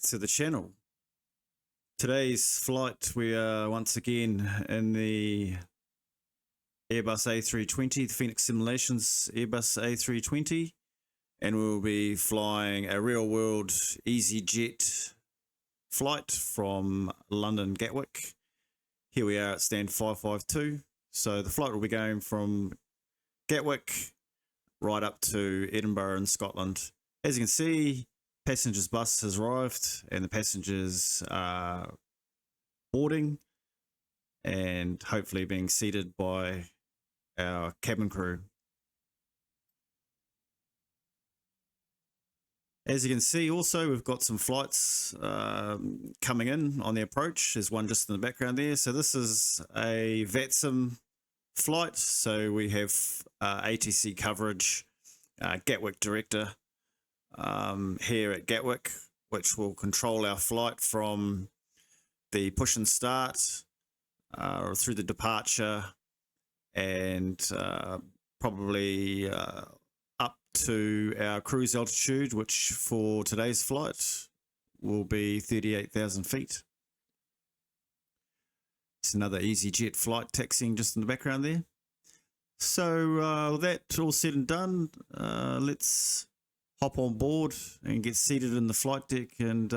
to the channel. Today's flight, we are once again in the Airbus A320, the Fenix Simulations Airbus A320, and we'll be flying a real-world EasyJet flight from London Gatwick. Here we are at stand 552. So the flight will be going from Gatwick right up to Edinburgh in Scotland. As you can see, passengers bus has arrived and the passengers are boarding and hopefully being seated by our cabin crew. As you can see also, we've got some flights coming in on the approach. There's one just in the background there. So this is a Vatsim flight. So we have ATC coverage, Gatwick director here at Gatwick, which will control our flight from the push and start through the departure and probably up to our cruise altitude, which for today's flight will be 38,000 feet. It's another EasyJet flight taxiing just in the background there. So that all said and done, let's hop on board and get seated in the flight deck and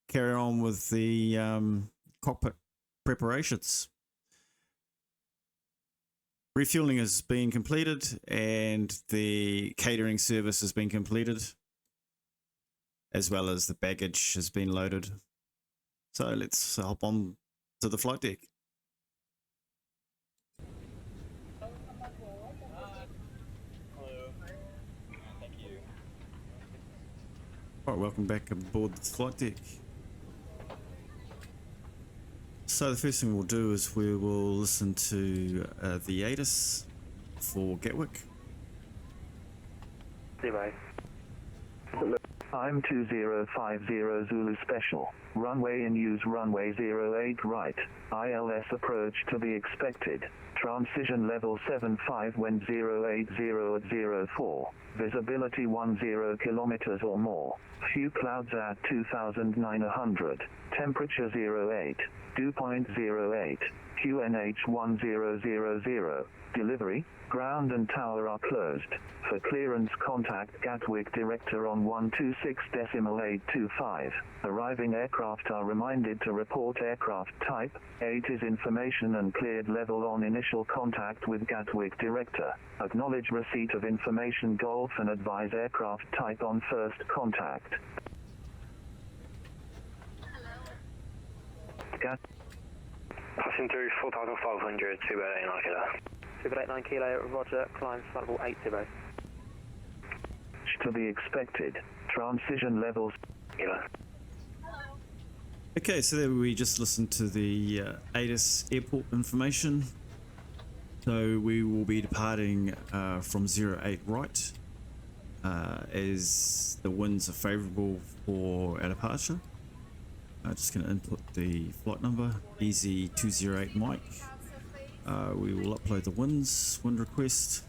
carry on with the cockpit preparations. Refueling has been completed and the catering service has been completed, as well as the baggage has been loaded. So let's hop on to the flight deck. Alright, welcome back aboard the flight deck. So the first thing we'll do is we will listen to the ATIS for Gatwick. Zero. I'm 2050 Zulu Special. Runway in use runway 08 right. ILS approach to be expected. Transition level 75 wind 080 at 04. Visibility 10 kilometers or more. Few clouds at 2900. Temperature 08. Dew point 08. QNH 1000. Delivery, ground and tower are closed. For clearance, contact Gatwick Director on 126.825. Arriving aircraft are reminded to report aircraft type, ATIS information and cleared level on initial contact with Gatwick Director. Acknowledge receipt of information Golf and advise aircraft type on first contact. Passing through 4,500 to 89 kilo. 289 kilo, roger, climb flight level 80. To be expected. Transition levels. Kilo. Okay, so there we just listened to the ATIS airport information. So we will be departing from 08 right as the winds are favourable for our departure. I'm just going to input the flight number, EZY208 Mike. We will upload the wind request.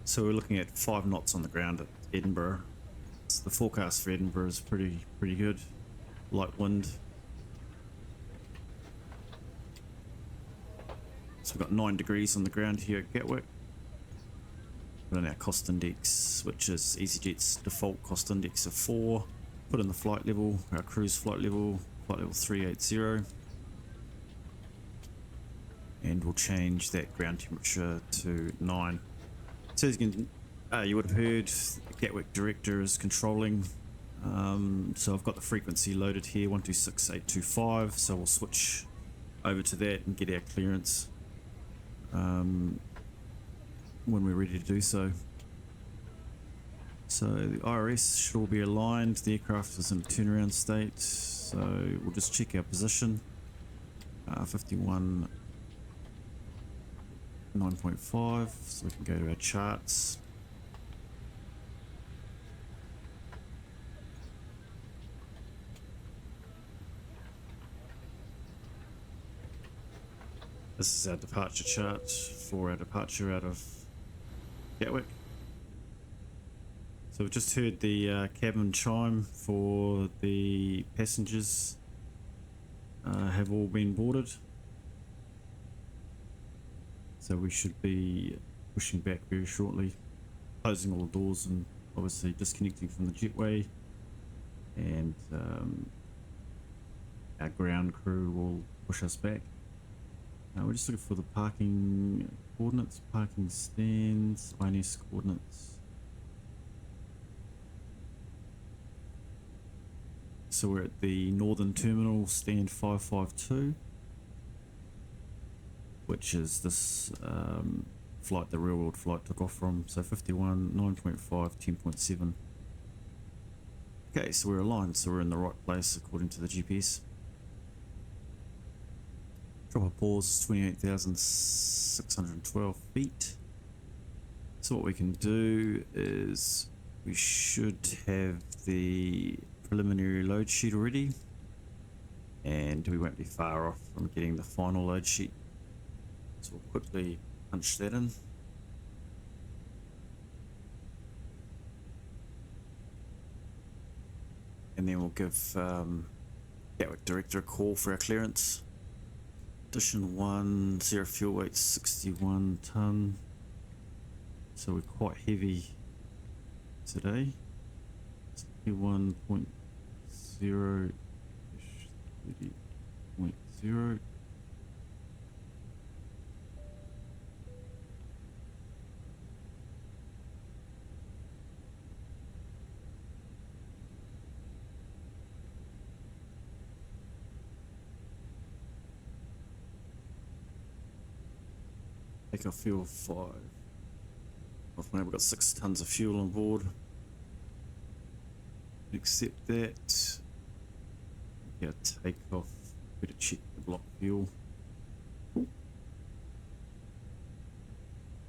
So we're looking at 5 knots on the ground at Edinburgh. So the forecast for Edinburgh is pretty good. Light wind. So we've got 9 degrees on the ground here at Gatwick. Put in our cost index, which is EasyJet's default cost index of 4. Put in the flight level, our cruise flight level 380. And we'll change that ground temperature to 9. So as you would have heard, the Gatwick director is controlling. So I've got the frequency loaded here, 126.825. So we'll switch over to that and get our clearance when we're ready to do so. So the IRS should all be aligned. The aircraft is in a turnaround state, so we'll just check our position. 51 9.5, so we can go to our charts. This is our departure chart for our departure out of Gatwick. So we've just heard the cabin chime for the passengers have all been boarded. So we should be pushing back very shortly, closing all the doors and obviously disconnecting from the jetway, and our ground crew will push us back. We're just looking for the parking coordinates, parking stands, INS coordinates. So we're at the Northern Terminal, stand 552, which is this flight the real world flight took off from. So 51, 9.5, 10.7. Okay, so we're aligned, so we're in the right place according to the GPS. Drop a pause, 28,612 feet. So what we can do is we should have the preliminary load sheet already, and we won't be far off from getting the final load sheet. So we'll quickly punch that in. And then we'll give Gatwick Director a call for our clearance. Addition 1, 0 fuel weight, 61 tonne. So we're quite heavy today. 1.0, 30.0. Take our fuel 5. We've got 6 tons of fuel on board. Accept that. Yeah, take off. Better check the block fuel.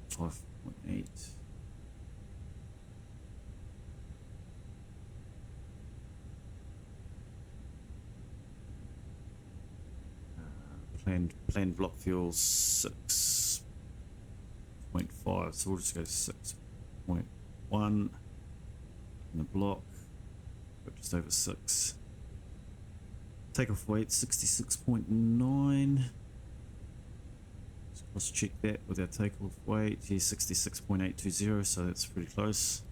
5.8. Planned block fuel 6.5. So we'll just go 6.1 in the block. Just over 6. Takeoff weight 66.9. Just cross check that with our takeoff weight. Here 66.820, so that's pretty close.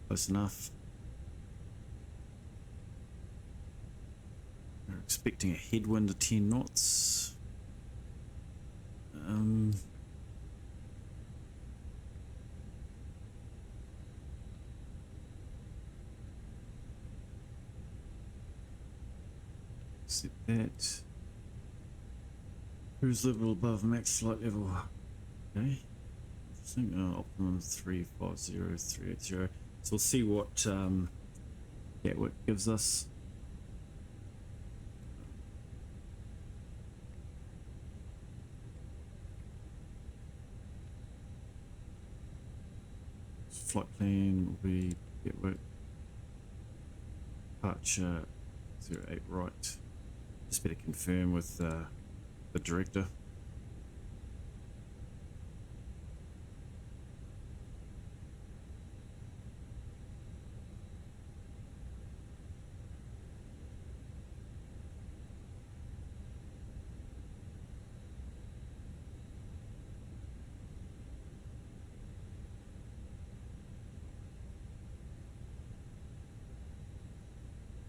Close enough. We're expecting a headwind of 10 knots. Set that. Cruise level above max flight level. Okay. Interesting. Optimum 350, 380. So we'll see what Gatwick gives us. Flight plan will be Gatwick. Departure 08 right. Just better confirm with the director.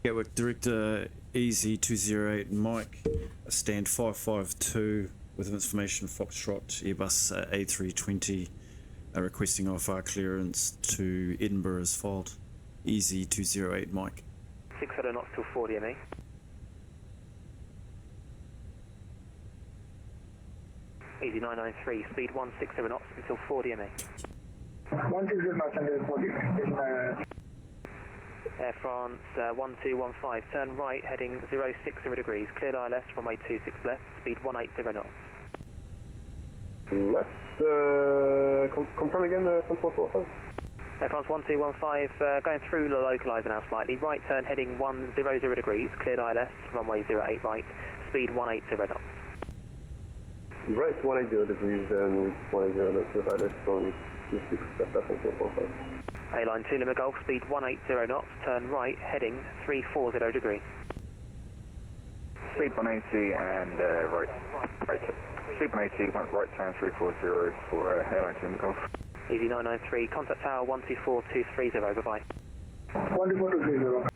Gatwick Director EZY208 Mike, stand 552 with information Foxtrot Airbus A320 requesting OFR clearance to Edinburgh as filed. EZY208 Mike. 600 knots till 40 ME. EZY993, speed 160 knots until 40 ME. 160 knots until 40 ME. Air France 1215, turn right heading 060 degrees, cleared ILS, runway 26 left, speed 180 knots. Left, confirm again, control 45. Air France 1215, going through the localizer now slightly, right turn heading 100 degrees, cleared ILS, runway 08 right, speed 180 knots. Right, 180 degrees and 180 left with ILS on 26 left, that's 445. A-line 2 Lima Golf, speed 180 knots, turn right, heading 340 degrees. Speed 180 and right. Speed 180, right turn 340 for airline 2 Lima Golf. EZY993, contact tower 124230, bye-bye. 12420.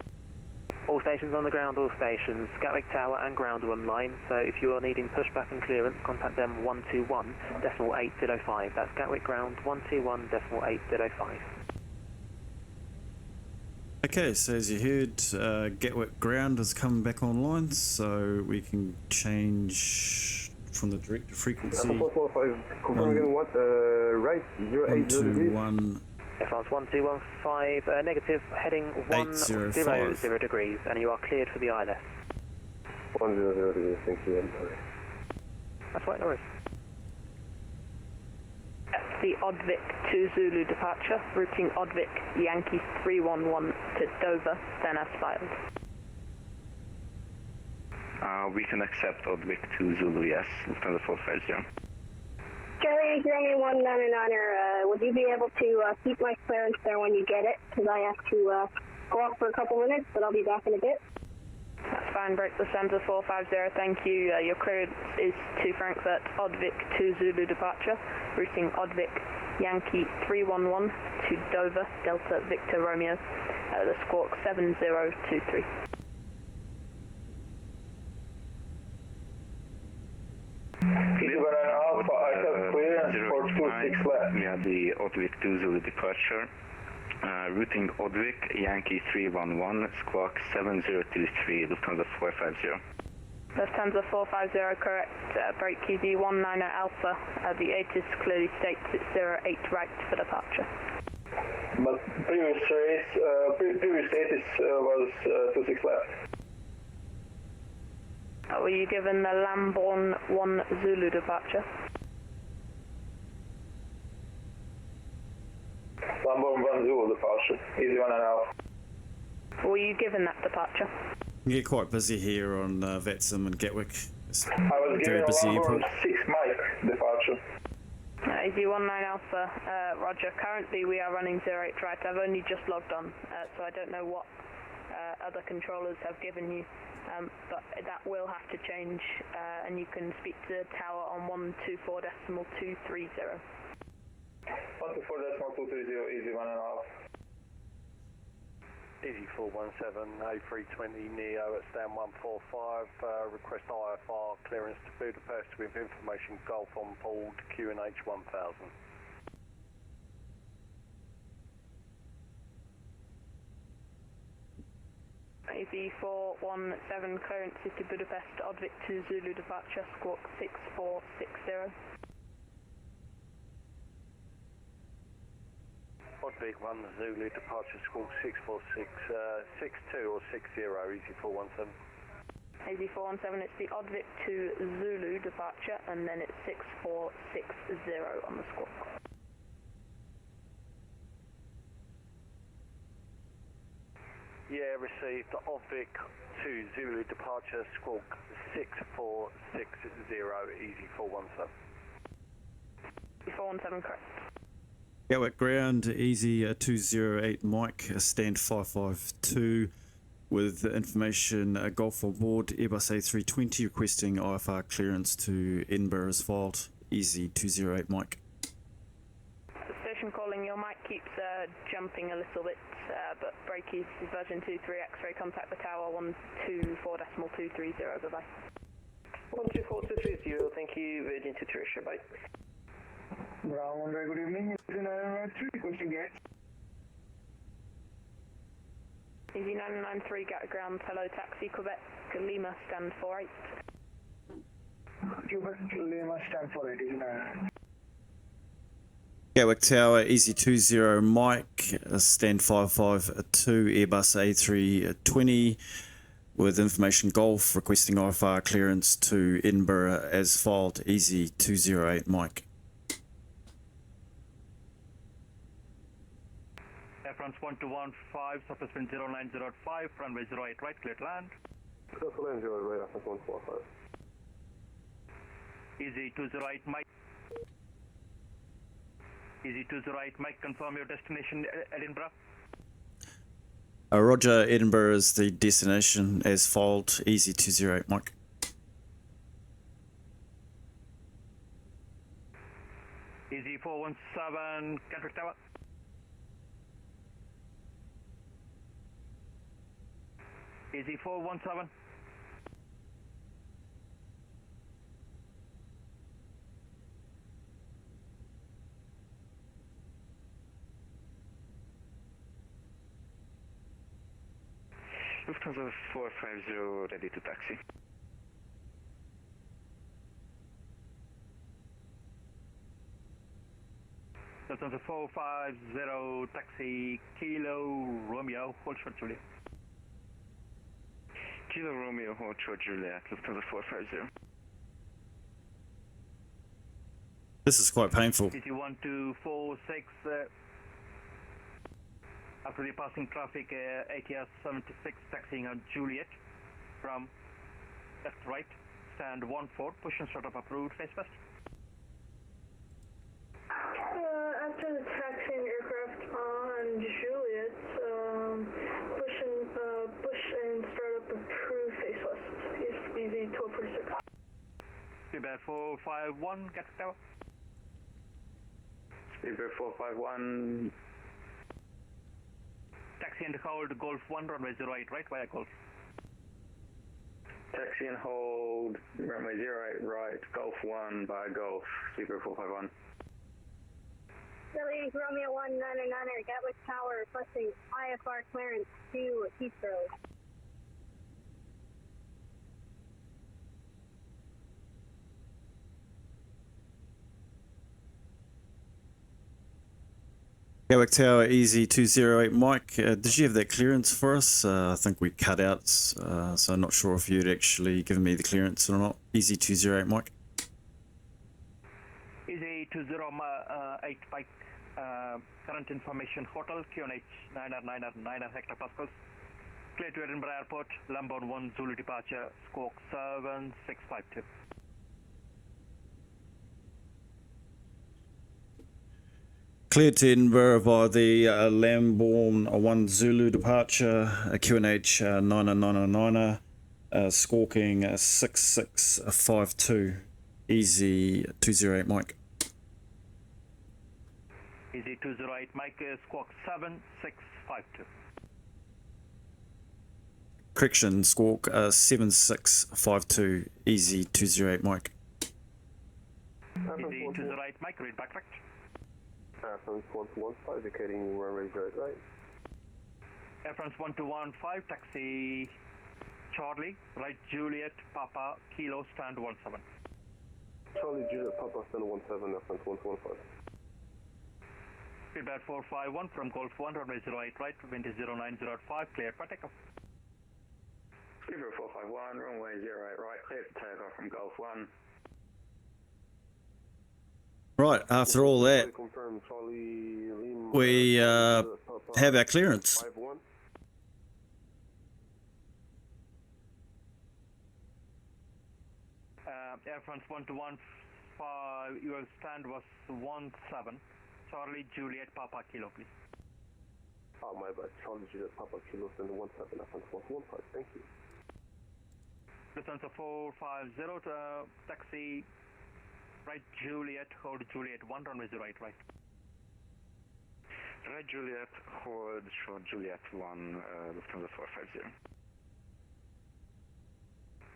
All stations on the ground, all stations. Gatwick Tower and ground are online, so if you are needing pushback and clearance, contact them 121.805. That's Gatwick ground 121.805. Okay, so as you heard, Gatwick ground has come back online, so we can change from the direct frequency 445, confirm again what, right, 080 degrees. 121. France 1215, negative, heading 100 degrees, and you are cleared for the ILS. 100 degrees, thank you, I'm sorry. That's right, no worries. The Oddvik to Zulu departure, routing Oddvik Yankee 311 to Dover, then as filed. We can accept Oddvik to Zulu, yes, Lufthansa 450. Charlie, Romeo 199er, would you be able to keep my clearance there when you get it? Because I have to go off for a couple minutes, but I'll be back in a bit. That's fine, break Lufthansa 450, thank you. Your clearance is to Frankfurt, Oddvik to Zulu departure, routing Oddvik Yankee 311 to Dover, Delta Victor Romeo, the squawk 7023. Alpha, I have clearance for 26 left. We have the Oddvik to Zulu departure. Routing Oddvik, Yankee 311, squawk 7023, Lufthansa 450. Lufthansa 450, correct. Break EZ19 Alpha. The ATIS clearly states it's 08 right for departure. But previous ATIS was 26 left. Were you given the Lambourne 1 Zulu departure? Lambourne 1 Zulu departure, EZ1 Were you given that departure? We get quite busy here on Vatsim and Gatwick. It's I was given very a busy Lambourne airport. 6 Mike departure. EZ19 Alpha, Roger. Currently we are running 08 right. I've only just logged on, so I don't know what other controllers have given you. But that will have to change, and you can speak to the tower on 124.230. 124.230, EZ1 EZ417 A320 Neo at stand 145, request IFR clearance to Budapest with information Golf on board QNH 1000. EZ417 clearance to Budapest, Oddvik to Zulu departure, squawk 6460. Oddvik 1 Zulu departure squawk 64662 or 60 EZ417. EZ417, it's the Oddvik to Zulu departure, and then it's 6460 on the squawk. Yeah, received Oddvik to Zulu departure squawk 6460 EZ417. EZ417, correct. Gatwick ground, EZY208 Mike, stand 552 with information Golf on board Airbus A320 requesting IFR clearance to Edinburgh as filed, EZY208 Mike. Station calling, your mic keeps jumping a little bit, but break is version 23 X-ray, contact the tower 124.230, bye-bye. 124.230, thank you, Virgin to Tricia, bye. Brown, very good evening. EZ993, requesting gate. EZ993, Gatwick ground, hello, taxi, Quebec, Lima, stand 48. Quebec, Lima, stand 48, EZ993. Gatwick Tower, EZ20 Mike, stand 552 Airbus A320 with information Golf requesting IFR clearance to Edinburgh as filed, EZ208 Mike. France 1215, surface wind 0905, runway 08 right, clear to land. Surface land 08 right, 145. EZY208 Mike. EZY208 Mike, confirm your destination Edinburgh. Roger, Edinburgh is the destination as filed. EZY208 Mike. EZY417 Gatwick Tower. EZY417. Lufthansa 450 ready to taxi. Lufthansa 450 taxi Kilo Romeo, hold short Juliet. Kilo Romeo, hold short Juliet, Lufthansa 450. This is quite painful. EZY1246, after the passing traffic, ATR 76 taxiing on Juliet from left right, stand 14, push and start up approved, face west. After the taxiing aircraft on Juliet, push and start up approved, face west, EZ1246. Speedbird 451, get tower. Speedbird 451. Taxi and hold Golf 1, runway 08 right via Golf. Taxi and hold runway 08 right, Golf 1 by Golf, Speedbird 451. Philly Romeo 199er, Gatwick Tower, requesting IFR clearance to Heathrow. Gatwick Tower, EZY208 Mike. Did you have that clearance for us? I think we cut out, so I'm not sure if you'd actually given me the clearance or not. EZY208 Mike. EZY208 Mike. Current information hotel QNH 9 hectopascals. Clear to Edinburgh Airport, London 1 Zulu departure, squawk 7652. Cleared to Edinburgh via the Lambourne 1 Zulu departure, QNH 999, squawking 6652, EZY208 Mike. EZY208 Mike, squawk 7652. Correction, squawk 7652, EZY208 Mike. EZY208 Mike, read back correct. Air France 1215, indicating runway 08 right. Air France 1215, taxi Charlie, right Juliet, Papa, Kilo, stand 17. Charlie Juliet, Papa, stand 17, Air France 1215. Speedbird 451 from Golf 1, runway 08 right, wind is 0905, cleared for takeoff. Speedbird 451, runway 08 right, cleared for takeoff from Golf 1. Right, after all that, we have our clearance. Air France 1215, your stand was 17. Charlie Juliet Papa Kilo, please. Oh, my bad. Charlie Juliet Papa Kilo, stand 17, Air France 1215, thank you. Lufthansa 450, taxi right Juliet, hold Juliet 1, runway 08 right. Right Juliet, hold short Juliet 1, Lufthansa 450.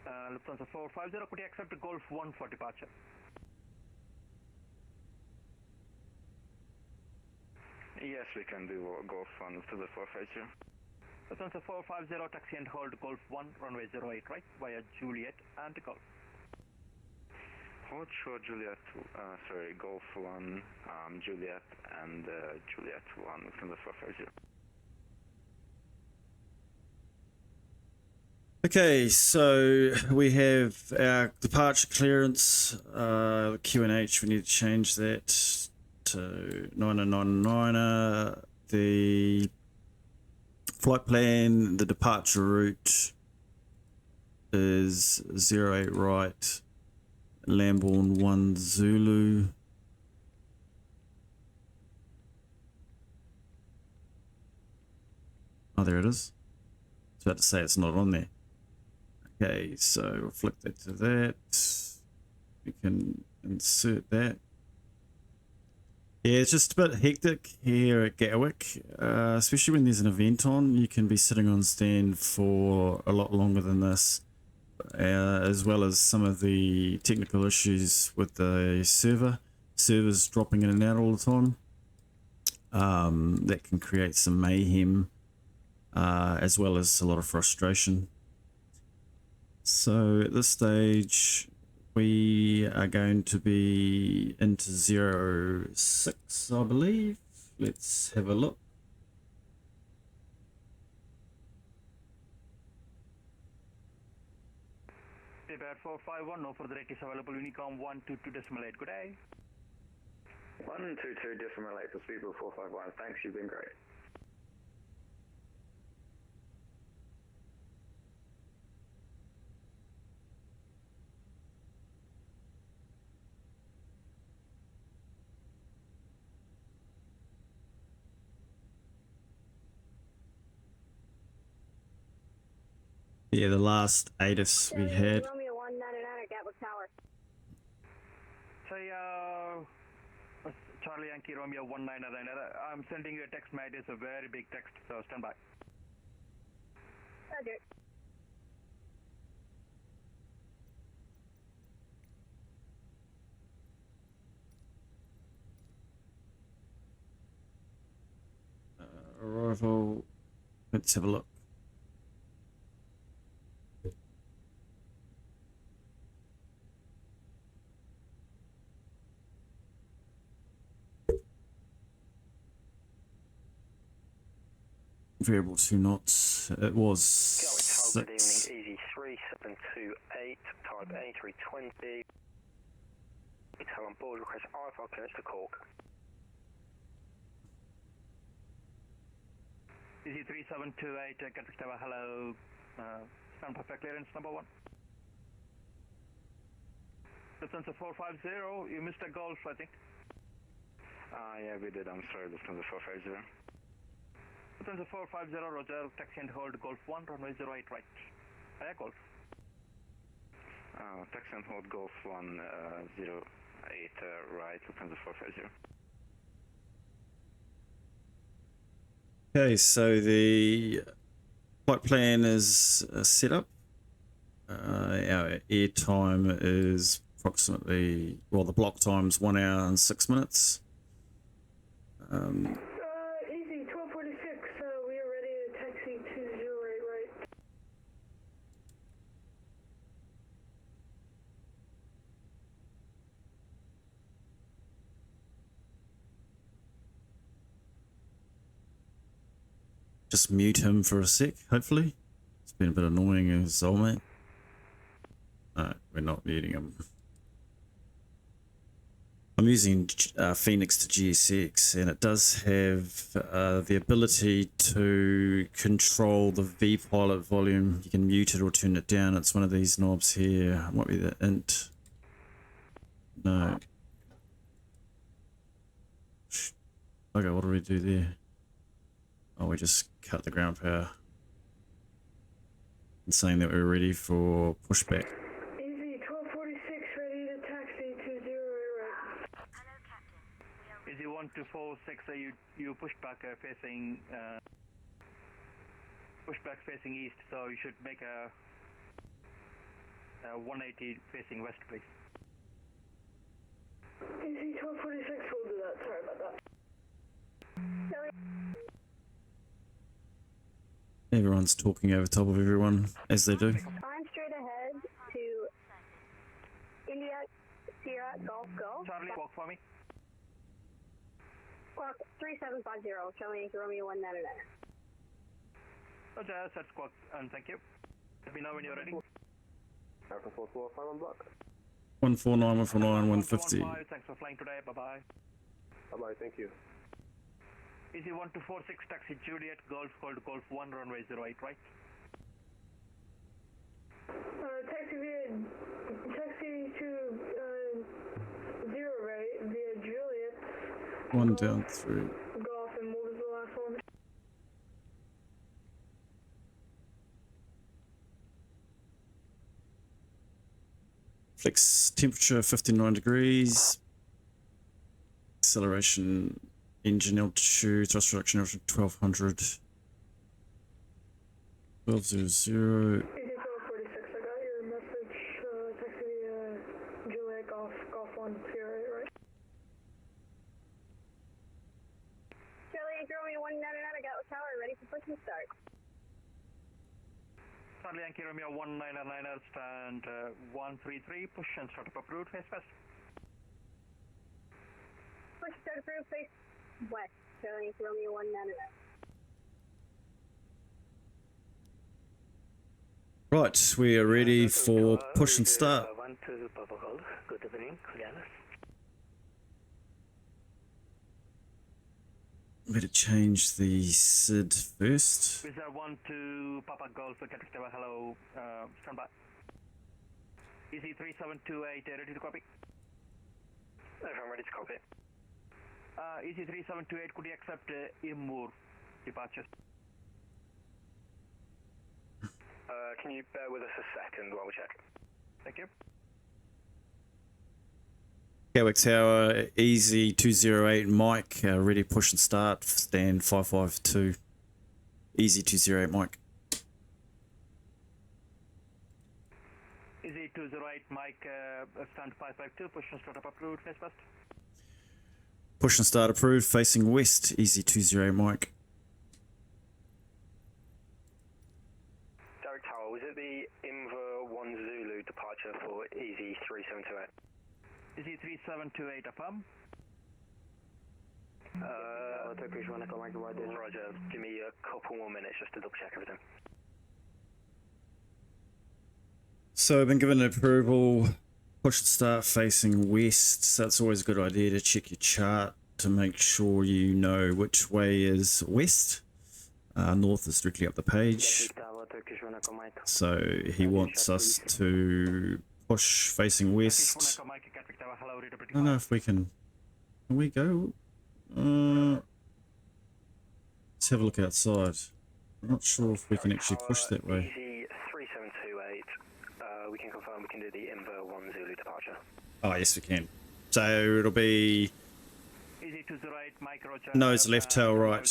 Lufthansa 450, could you accept Golf 1 for departure? Yes, we can do Golf 1, Lufthansa 450. Lufthansa 450, taxi and hold Golf 1, runway 08 right, via Juliet and Golf. Hold short Juliet, Golf 1, Juliet and Juliet 1, Lufthansa 450. Okay, so we have our departure clearance, QNH, we need to change that to 999. The flight plan, the departure route is 08 right, Lambourne 1 Zulu. Oh, there it is. I was about to say it's not on there. Okay, so we'll flick that to that. We can insert that. Yeah, it's just a bit hectic here at Gatwick, especially when there's an event on. You can be sitting on stand for a lot longer than this, as well as some of the technical issues with the servers dropping in and out all the time. That can create some mayhem, as well as a lot of frustration. So at this stage, we are going to be into 06, I believe. Let's have a look. Prepare 451, no further ATs available, Unicom 122.8, good day. 122.8 for Speedboat 451, thanks, you've been great. Yeah, the last ATIS we had. Romeo 199 at Gatwick Tower. Say, Charlie Yankee Romeo 199. I'm sending you a text, mate. It's a very big text, so stand by. Roger. Arrival. Let's have a look. Variable 2 knots. It was 6. Good evening, EZY807 type A320. Hotel on board, request IFR clearance to Cork. EZY3728, Gatwick Tower, hello. Stand by for clearance, number 1. Lufthansa 450, you missed a golf, I think. Yeah, we did, I'm sorry, Lufthansa 450. Lufthansa 450, Roger, taxi and hold Golf 1, runway 08 right. Golf. Taxi and hold Golf 1, 08 right, Lufthansa 450. Okay, so the flight plan is set up. Our air time is approximately, well, the block time's 1 hour and 6 minutes. Easy, 1246, we are ready to taxi 208 right. Just mute him for a sec, hopefully. It's been a bit annoying as old mate. No, we're not muting him. I'm using Fenix to GSX, and it does have the ability to control the V-pilot volume. You can mute it or turn it down. It's one of these knobs here. It might be the int. No. Okay, what do we do there? Oh, we just cut the ground power. And saying that we're ready for pushback. Easy, 1246, ready to taxi 208 right. Easy 1246, you push back facing east, so you should make a 180 facing west, please. Easy 1246, we'll do that. Sorry about that. Everyone's talking over top of everyone, as they do. I'm straight ahead to India, Sierra, Golf, Go. Charlie, walk for me. Squawk 3750, Charlie Yankee Romeo 199. Roger, set squawk, and thank you. Let me know when you're ready. Africa 445 on block. 149, 149, 150. Thanks for flying today, bye-bye. Bye-bye, thank you. Easy 1246, taxi Juliet, Golf, hold Golf 1, runway 08 right. Taxi to One down through. Golf and what was the last one? Flex temperature 59 degrees. Acceleration, engine altitude, thrust reduction altitude 1200. 1200. 46, I got your message. Taxi Juliet Golf 1, right? Charlie, Romeo 199, I got tower ready for push and start. Charlie Yankee Romeo 199er, stand 133, push and start up approved, face west. Push start approved, face west. Charlie Yankee Romeo 199. Right, we are ready for push and start. Good evening, Julianus. Better change the SID first. Wizard 1 to Papa Golf, Gatwick Tower, hello, stand by. EZY807, ready to copy? I'm ready to copy. EZY807, could you accept Edinburgh departures? Can you bear with us a second while we check? Thank you. Gatwick Tower, EZY208 Mike, ready push and start, stand 552. EZY208 Mike. EZY208 Mike, stand 552, push and start up approved, face west. Push and start approved, facing west, EZY208 Mike. Derek Tower, was it the Inver 1 Zulu departure for EZY3728? EZY3728 affirm. Roger, give me a couple more minutes just to double check everything. So I've been given approval, push and start facing west. So that's always a good idea to check your chart to make sure you know which way is west. North is directly up the page. So he wants us to push facing west. I don't know if we can we go? Let's have a look outside. I'm not sure if we can actually push that way. EZY3728, we can confirm we can do the Inver 1 Zulu departure. Oh, yes, we can. So it'll be nose left, tail right.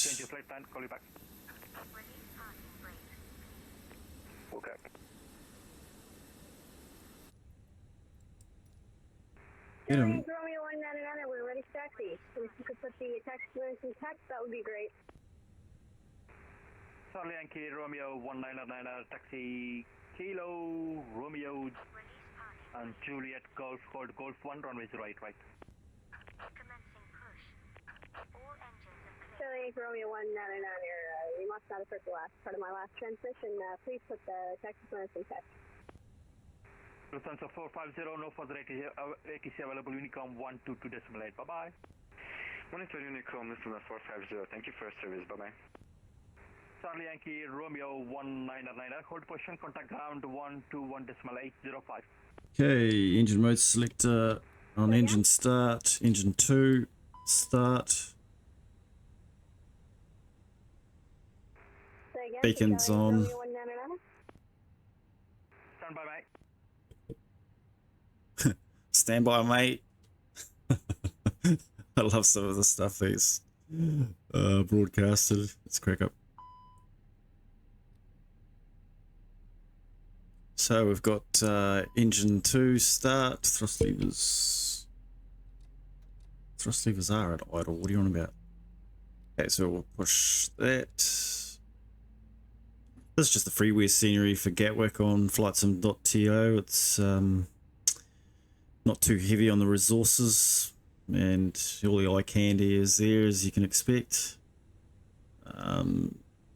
Okay. Charlie Romeo 199, we're ready to taxi. If you could put the taxi clearance in text, that would be great. Charlie Yankee Romeo 199er, taxi Kilo Romeo and Juliet Golf, hold Golf 1, runway 08 right. Charlie Romeo 199, you must not have heard the last part of my last transmission. Please put the taxi clearance in text. Lufthansa 450, no further ATC available, Unicom 122.8, bye-bye. Monitor Unicom, Lufthansa 450, thank you for your service, bye-bye. Charlie Yankee Romeo 199er, hold position, contact ground 121.805. Okay, engine mode selector on engine start, engine 2, start. Beacons on. Stand by, mate. Stand by, mate. I love some of the stuff that's broadcasted. Let's crack up. So we've got engine 2 start, thrust levers. Thrust levers are at idle. What are you on about? Okay, so we'll push that. This is just the freeware scenery for Gatwick on flightsim.to. It's not too heavy on the resources, and all the eye candy is there as you can expect. Yeah,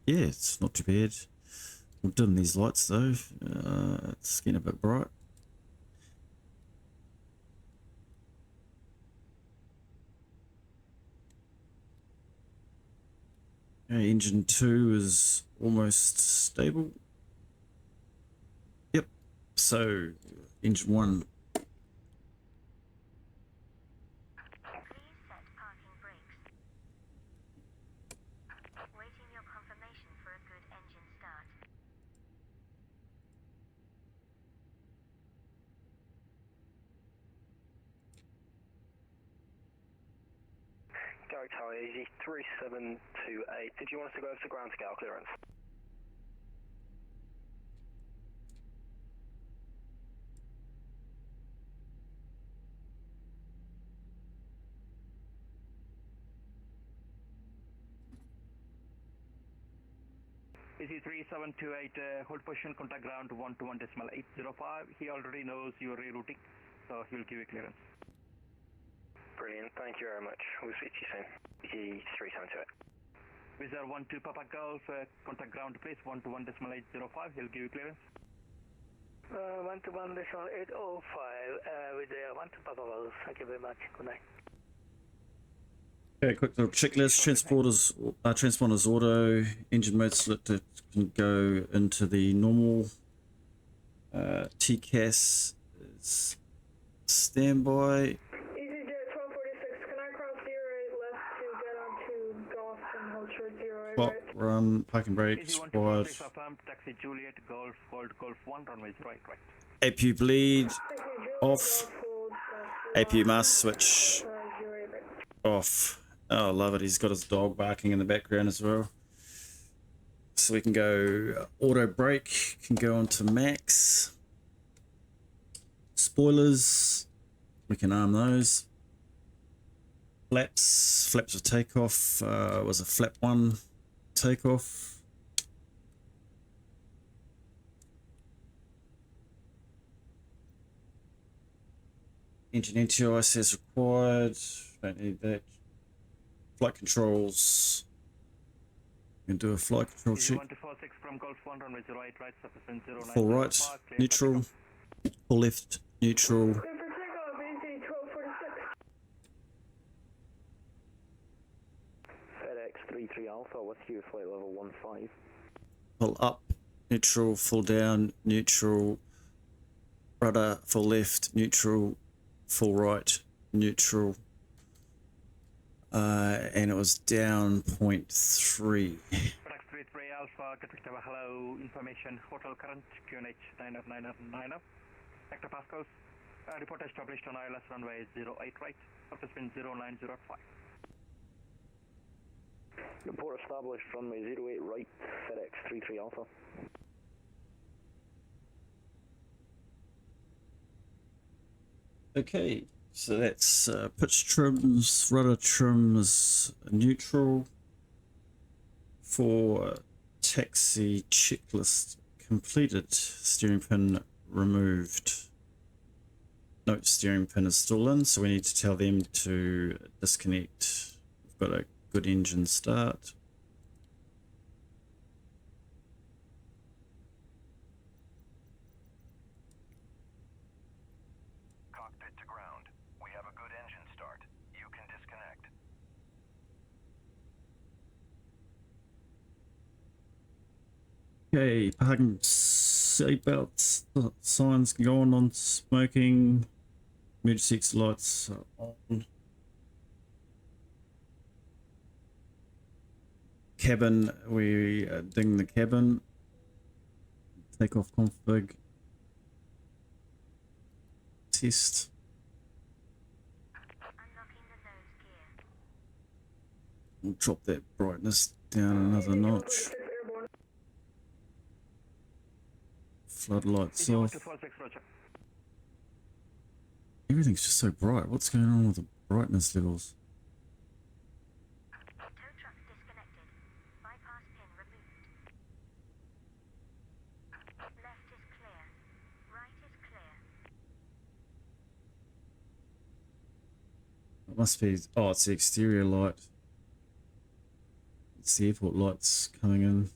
it's not too bad. We'll dim these lights though. It's getting a bit bright. Okay, engine 2 is almost stable. Yep. So engine 1. Edinburgh Tower, EZY3728. Did you want us to go over to ground scale clearance? EZY3728, hold position, contact ground 121.805. He already knows your rerouting, so he will give you clearance. Brilliant, thank you very much. We'll speak to you soon. EZY3728. Wizard 12 Papa Golf, contact ground please 121.805. He'll give you clearance. 121.805 with 12 Papa Golf. Thank you very much. Good night. Okay, quick little checklist. Transponders auto, engine mode selected can go into the normal. TCAS is standby. EasyJet 1246, can I cross 08 left to get onto Golf and hold short 08 Spot, right? run, parking brake, squad. Taxi Juliet, Golf, hold Golf 1, runway right. APU bleed, off. APU master switch, off. Oh, I love it. He's got his dog barking in the background as well. So we can go auto brake, can go on to max. Spoilers, we can arm those. Flaps of takeoff, was a flap 1 takeoff. Engine NTIS as required, don't need that. Flight controls. You can do a flight control check. From Golf 1, runway 08 right, sufficient 09. Full right, neutral. Full left, neutral. FedEx 33 Alpha, what's your flight level 15? Full up, neutral. Full down, neutral. Rudder, full left, neutral. Full right, neutral. And it was down 0.3. FedEx 33 Alpha, Gatwick Tower, hello, information, hotel current, QNH 90909. Hector Pascals, report established on ILS runway 08 right, surface wind 0905. Report established runway 08 right, FedEx 33 Alpha. Okay, so that's pitch trims, rudder trims neutral. For taxi checklist completed, steering pin removed. No, steering pin is still in, so we need to tell them to disconnect. We've got a good engine start. Cockpit to ground. We have a good engine start. You can disconnect. Okay, parking seatbelts, signs can go on, non-smoking, emergency exit lights are on. Cabin, we ding the cabin. Takeoff config. Test. We'll drop that brightness down another notch. Floodlights off. Everything's just so bright. What's going on with the brightness levels? It must be, oh, it's the exterior light. It's the airport lights coming in.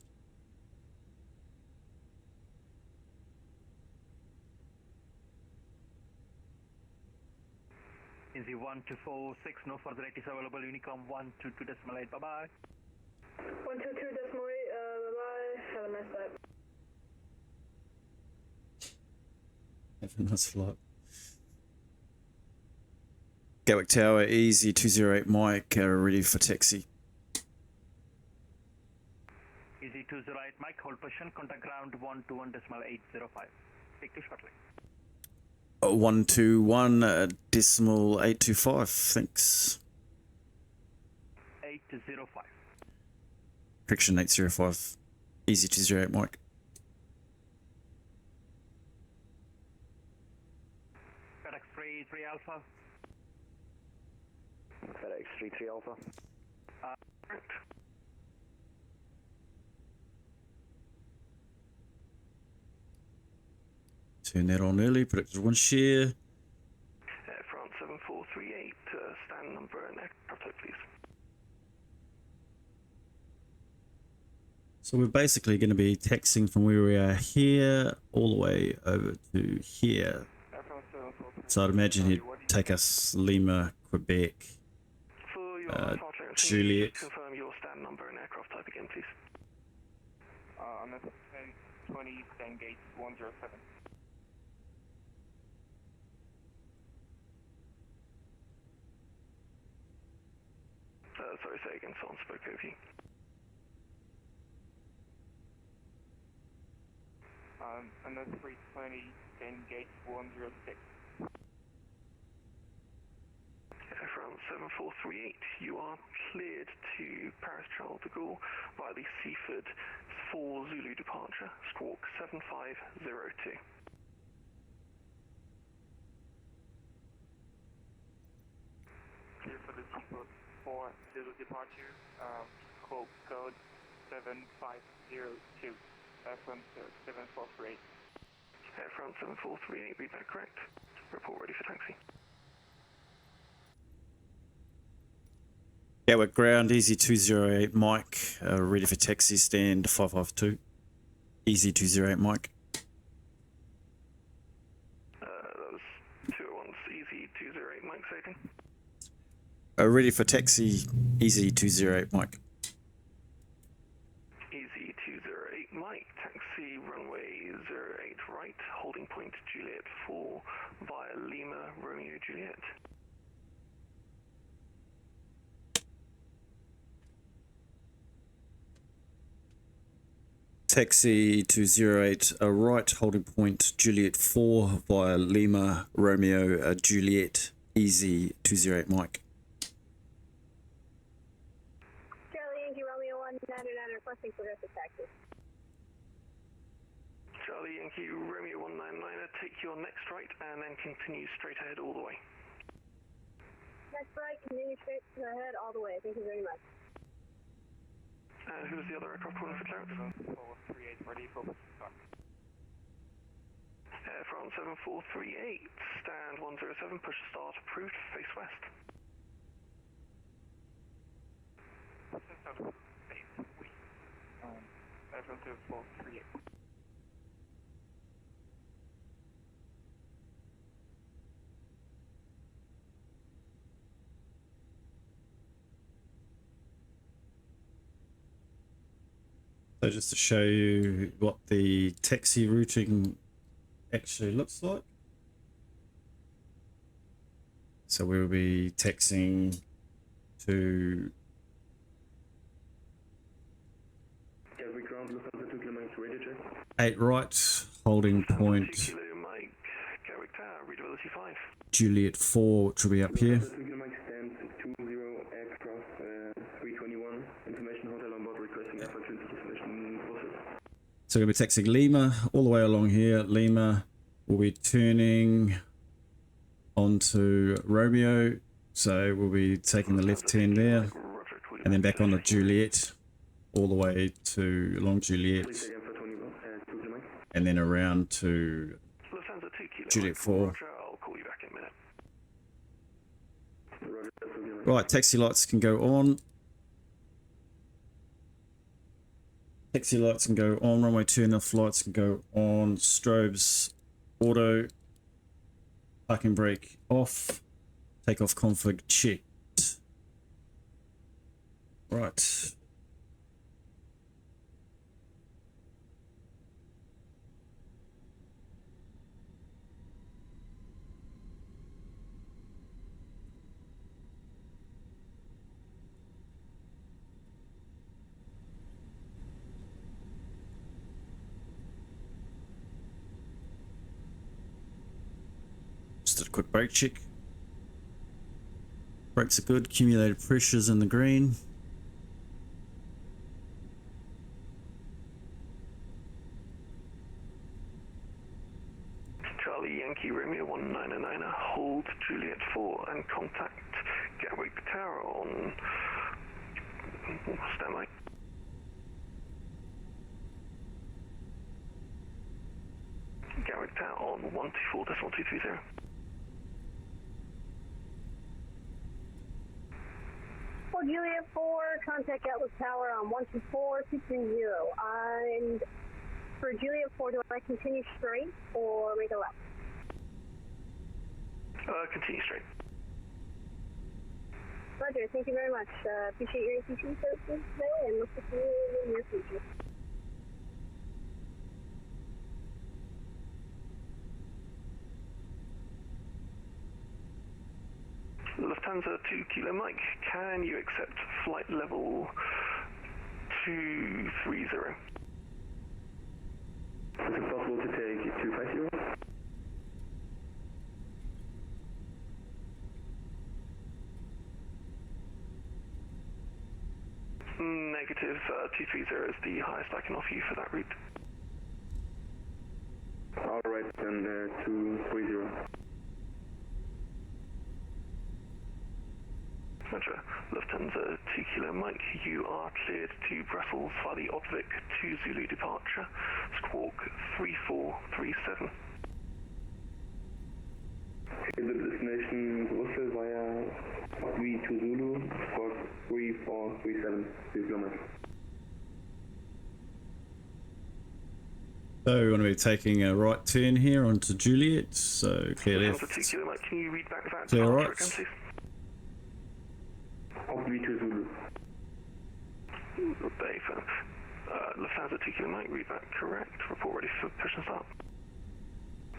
EZY1246, no further ATs available, Unicom 122.8, bye-bye. 122.8, bye-bye, have a nice day. Have a nice flight. Gatwick Tower, EZY208 Mike, ready for taxi. EZY208 Mike, hold position, contact ground 121.805. Speak to shortly. 121.825, thanks. 805. Correction 805. EZY208 Mike. FedEx 33 Alpha. FedEx 33 Alpha. Correct. Turn that on early, predicted wind shear. France 7438, stand number and aircraft type, please. So we're basically going to be taxiing from where we are here all the way over to here. So I'd imagine he'd take us Lima, Quebec, Juliet. Confirm your stand number and aircraft type again, please. On the 1020, stand gate 107. Sorry, say again, someone spoke over you. On the 320, stand gate 106. France 7438, you are cleared to Paris Charles de Gaulle via the Seaford 4 Zulu departure, squawk 7502. Clear for the Seaford 4 Zulu departure, code 7502, France 7438. France 7438, read that correct. Report ready for taxi. Gatwick ground, EZY208 Mike, ready for taxi, stand 552. EZY208 Mike. That was 201's EZY208 Mike, second. Ready for taxi, EZY208 Mike. EZY208 Mike, taxi runway 08 right, holding point Juliet 4 via Lima Romeo Juliet. Taxi 208 right, holding point Juliet 4 via Lima Romeo Juliet, EZY208 Mike. Charlie Yankee Romeo 199 requesting progressive taxi. Charlie Yankee Romeo 199, take your next right and then continue straight ahead all the way. Next right, continue straight ahead all the way. Thank you very much. Who's the other aircraft calling for clearance? 438, ready for start. France 7438, stand 107, push start, approved, face west. France 7438. So just to show you what the taxi routing actually looks like. So we'll be taxiing to Gatwick ground, Lufthansa 2 km radio check. 8 right, holding point 2 kilo Mike, Gatwick Tower, readability 5. Juliet 4, which will be up here. Lufthansa 2 kilo Mike, stand 20 aircraft 321, information hotel on board requesting Alpha 20 information process. So we're going to be taxiing Lima all the way along here. Lima will be turning onto Romeo. So we'll be taking the left turn there and then back onto Juliet all the way to along Juliet and then around to Juliet 4. I'll call you back in a minute. Right, taxi lights can go on. Taxi lights can go on, runway turn off lights can go on, strobes auto, parking brake off, takeoff config checked. Right. Just a quick brake check. Brakes are good, accumulated pressures in the green. 999er, hold Juliet 4 and contact Gatwick Tower on standby. Gatwick Tower on 124.230. For Juliet 4, contact Gatwick Tower on 124.230. And for Juliet 4, do I continue straight or make a left? Continue straight. Roger, thank you very much. Appreciate your ATC services today and look forward to you in the near future. Lufthansa 2 Kilo Mike, can you accept flight level 230? Is it possible to take 250? Negative, 230 is the highest I can offer you for that route. Alright, then 230. Roger. Lufthansa 2 Kilo Mike, you are cleared to Brussels via the Odvik 2 Zulu departure, squawk 3437. The destination Brussels via V2 Zulu, squawk 3437, 2 kilometers. So we're going to be taking a right turn here onto Juliet, so clear left. Lufthansa 2 Kilo Mike, can you read back that Clear departure right. again, please? V2 Zulu. Dave, Lufthansa 2 Kilo Mike, read that correct. Report ready for push and start.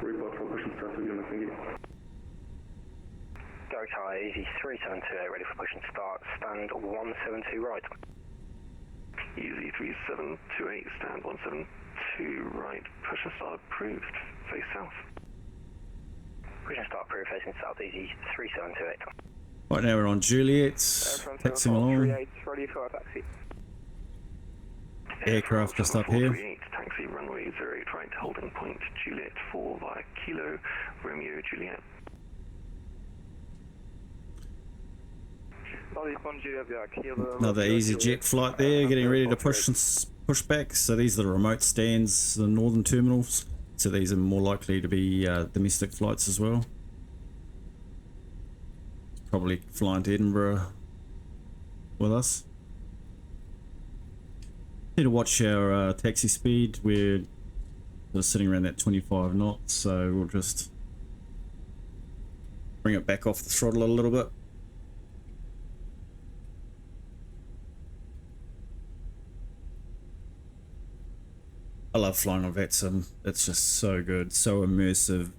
Report for push and start, 2 kilometers, thank you. Gatwick Tower, EZY328, ready for push and start, stand 172 right. EZY328, stand 172 right, push and start approved, face south. Push and start approved, facing south, EZY3728. Right now we're on Juliet, taxiing along. Ready for a taxi. Aircraft just up here. Taxi runway 08 right, holding point Juliet 4 via Kilo Romeo Juliet. Another EasyJet flight there, getting ready to push back. So these are the remote stands, the northern terminals. So these are more likely to be domestic flights as well. Probably flying to Edinburgh with us. Need to watch our taxi speed. We're sitting around that 25 knots, so we'll just bring it back off the throttle a little bit. I love flying on Vatsim. It's just so good, so immersive.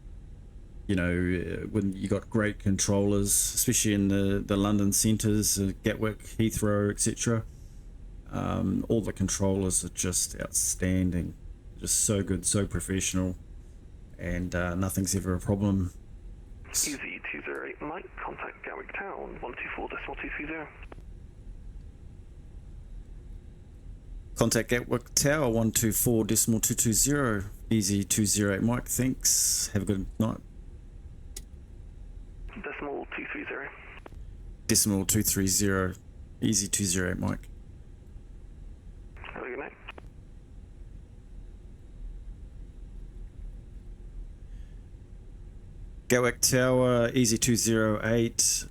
You know, when you got great controllers, especially in the London centres, Gatwick, Heathrow, etc. All the controllers are just outstanding, just so good, so professional, and nothing's ever a problem. EZ208 Mike, contact Gatwick Town 124.230. Contact Gatwick Tower 124.220. EZ208 Mike, thanks. Have a good night. Decimal 230. Decimal 230. EZ208 Mike. Have a good night. Gatwick Tower, EZ208,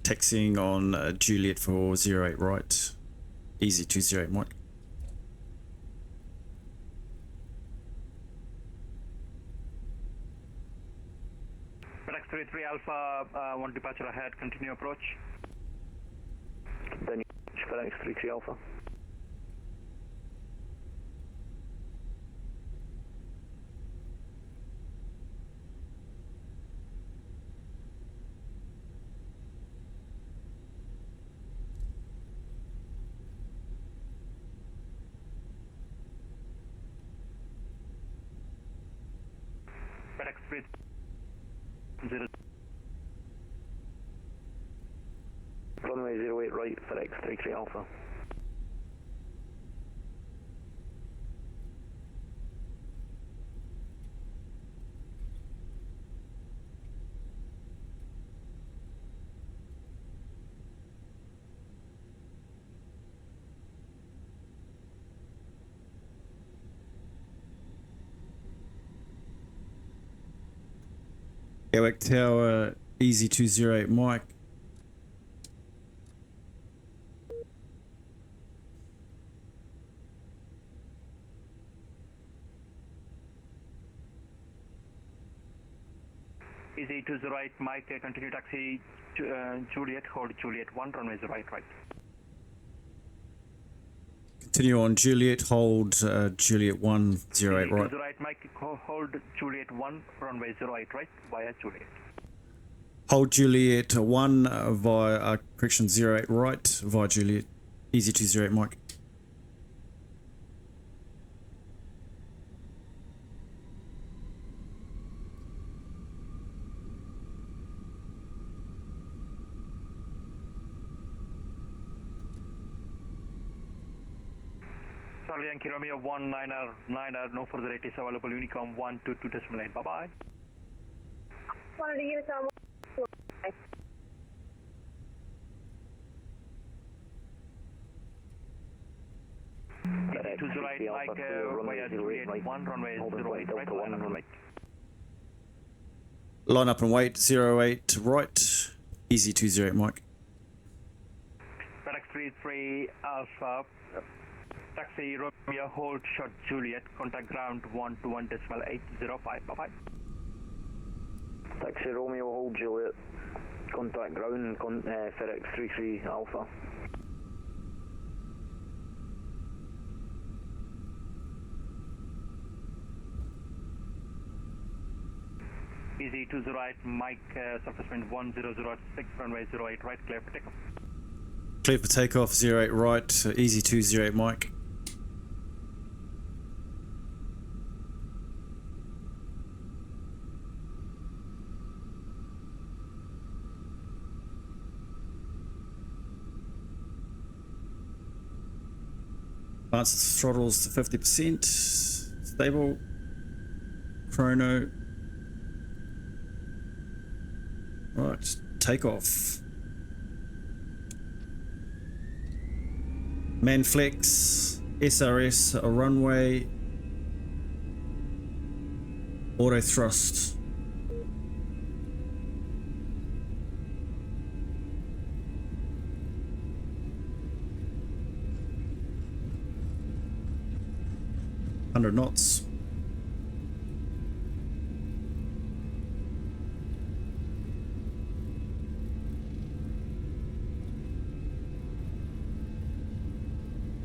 taxiing on Juliet for 08 right. EZ208 Mike. FedEx 33 Alpha, one departure ahead, continue approach. Then FedEx 33 Alpha. FedEx 30. Runway 08 right, FedEx 33 Alpha. Gatwick Tower, EZY208 Mike. EZY208 Mike, continue taxi Juliet, hold Juliet 1, runway 08 right. Continue on Juliet, hold Juliet 108 right. 208 Mike, hold Juliet 1, runway 08 right, via Juliet. Hold Juliet 1 via, correction 08 right, via Juliet, EZY208 Mike. Charlie Yankee Romeo 19er, no further rate is available, Unicom 122.8, bye-bye. Wanted to use on. EZY208 Mike, via Juliet 1, runway 08 right, runway. Line up and wait, 08 right, EZY208 Mike. FedEx 33 Alpha, taxi Romeo, hold short Juliet, contact ground 121.805, bye-bye. Taxi Romeo, hold Juliet, contact ground, FedEx 33 Alpha. EZY208 Mike, surface wind 1006, runway 08 right, clear for takeoff. Clear for takeoff, 08 right, EZY208 Mike. Advances throttles to 50%, stable, chrono. Right, takeoff. Manflex, SRS, a runway, auto thrust. Hundred knots.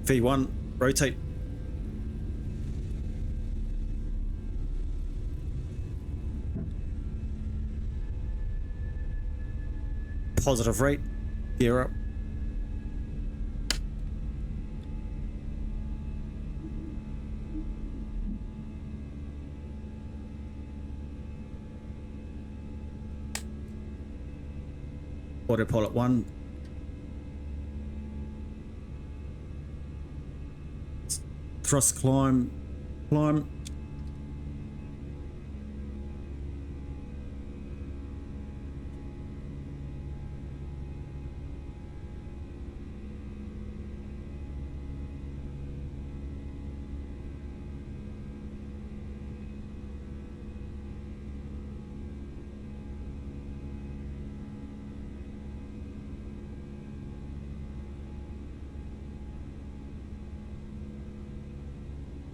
V1, rotate. Positive rate, gear up. Autopilot 1. Thrust climb, climb.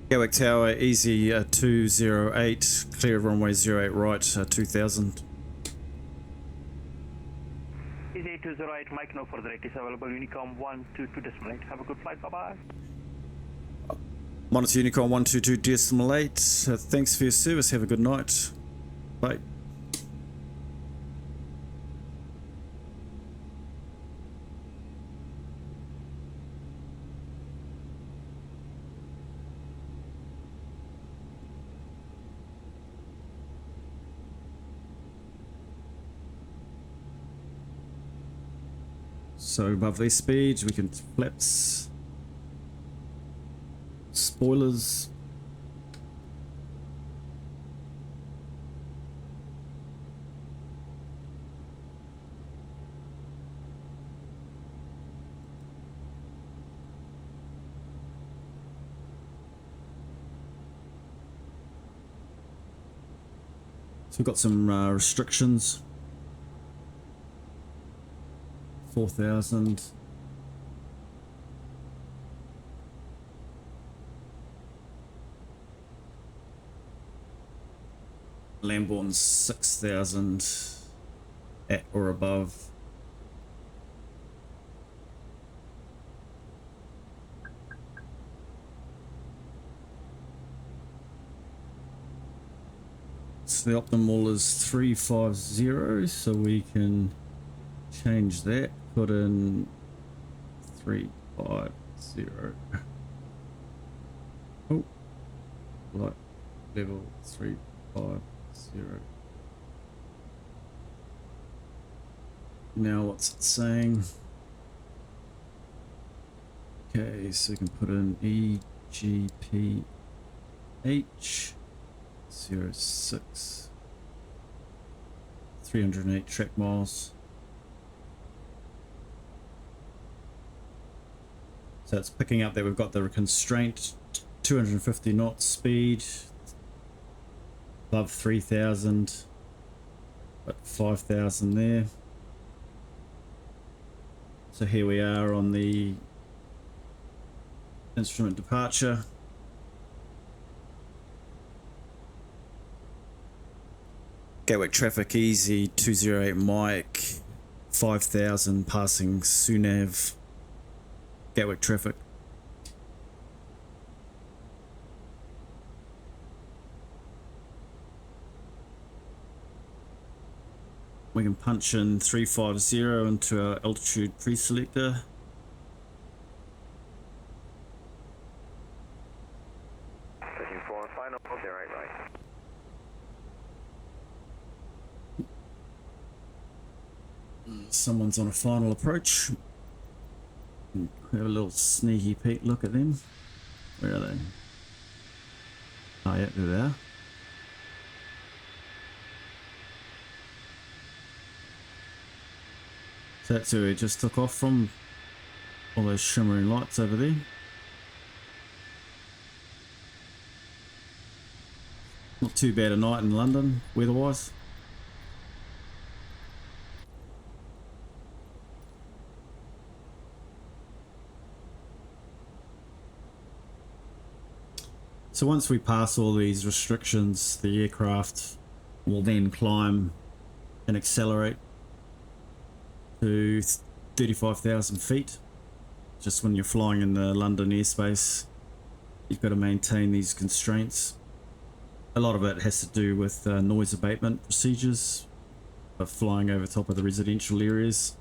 Gatwick Tower, EZY208, clear runway 08 right, 2000. EZY208 Mike, no further rate is available, Unicom 122.8, have a good flight, bye-bye. Monitor Unicom 122.8, thanks for your service, have a good night. Bye. So above their speed, we can flaps, spoilers. So we've got some restrictions. 4,000. Lambourne's 6,000 at or above. So the optimal is 350, so we can change that, put in 350. Oh, light level 350. Now what's it saying? Okay, so we can put in EGPH 06, 308 track miles. So it's picking up that we've got the constraint 250 knots speed, above 3,000, but 5,000 there. So here we are on the instrument departure. Gatwick traffic EZY208 Mike, 5,000 passing Sunav. Gatwick traffic. We can punch in 350 into our altitude pre-selector. Taking 4 final, 08 right. Someone's on a final approach. Have a little sneaky peek look at them. Where are they? Oh yeah, there they are. So that's where we just took off from. All those shimmering lights over there. Not too bad a night in London, weather-wise. So once we pass all these restrictions, the aircraft will then climb and accelerate to 35,000 feet. Just when you're flying in the London airspace, you've got to maintain these constraints. A lot of it has to do with noise abatement procedures of flying over top of the residential areas.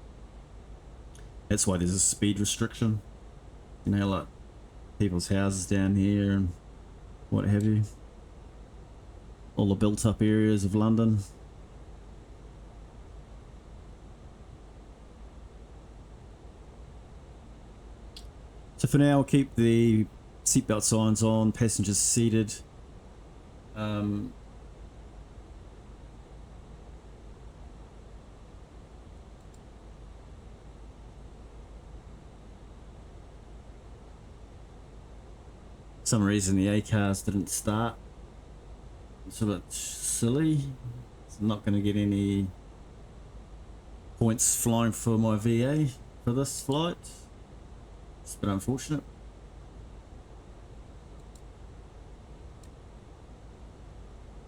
That's why there's a speed restriction. You know, like people's houses down here and what have you. All the built up areas of London. So for now, we'll keep the seatbelt signs on, passengers seated. For some reason the A cars didn't start. It's a bit silly. I'm not going to get any points flying for my VA for this flight. It's a bit unfortunate.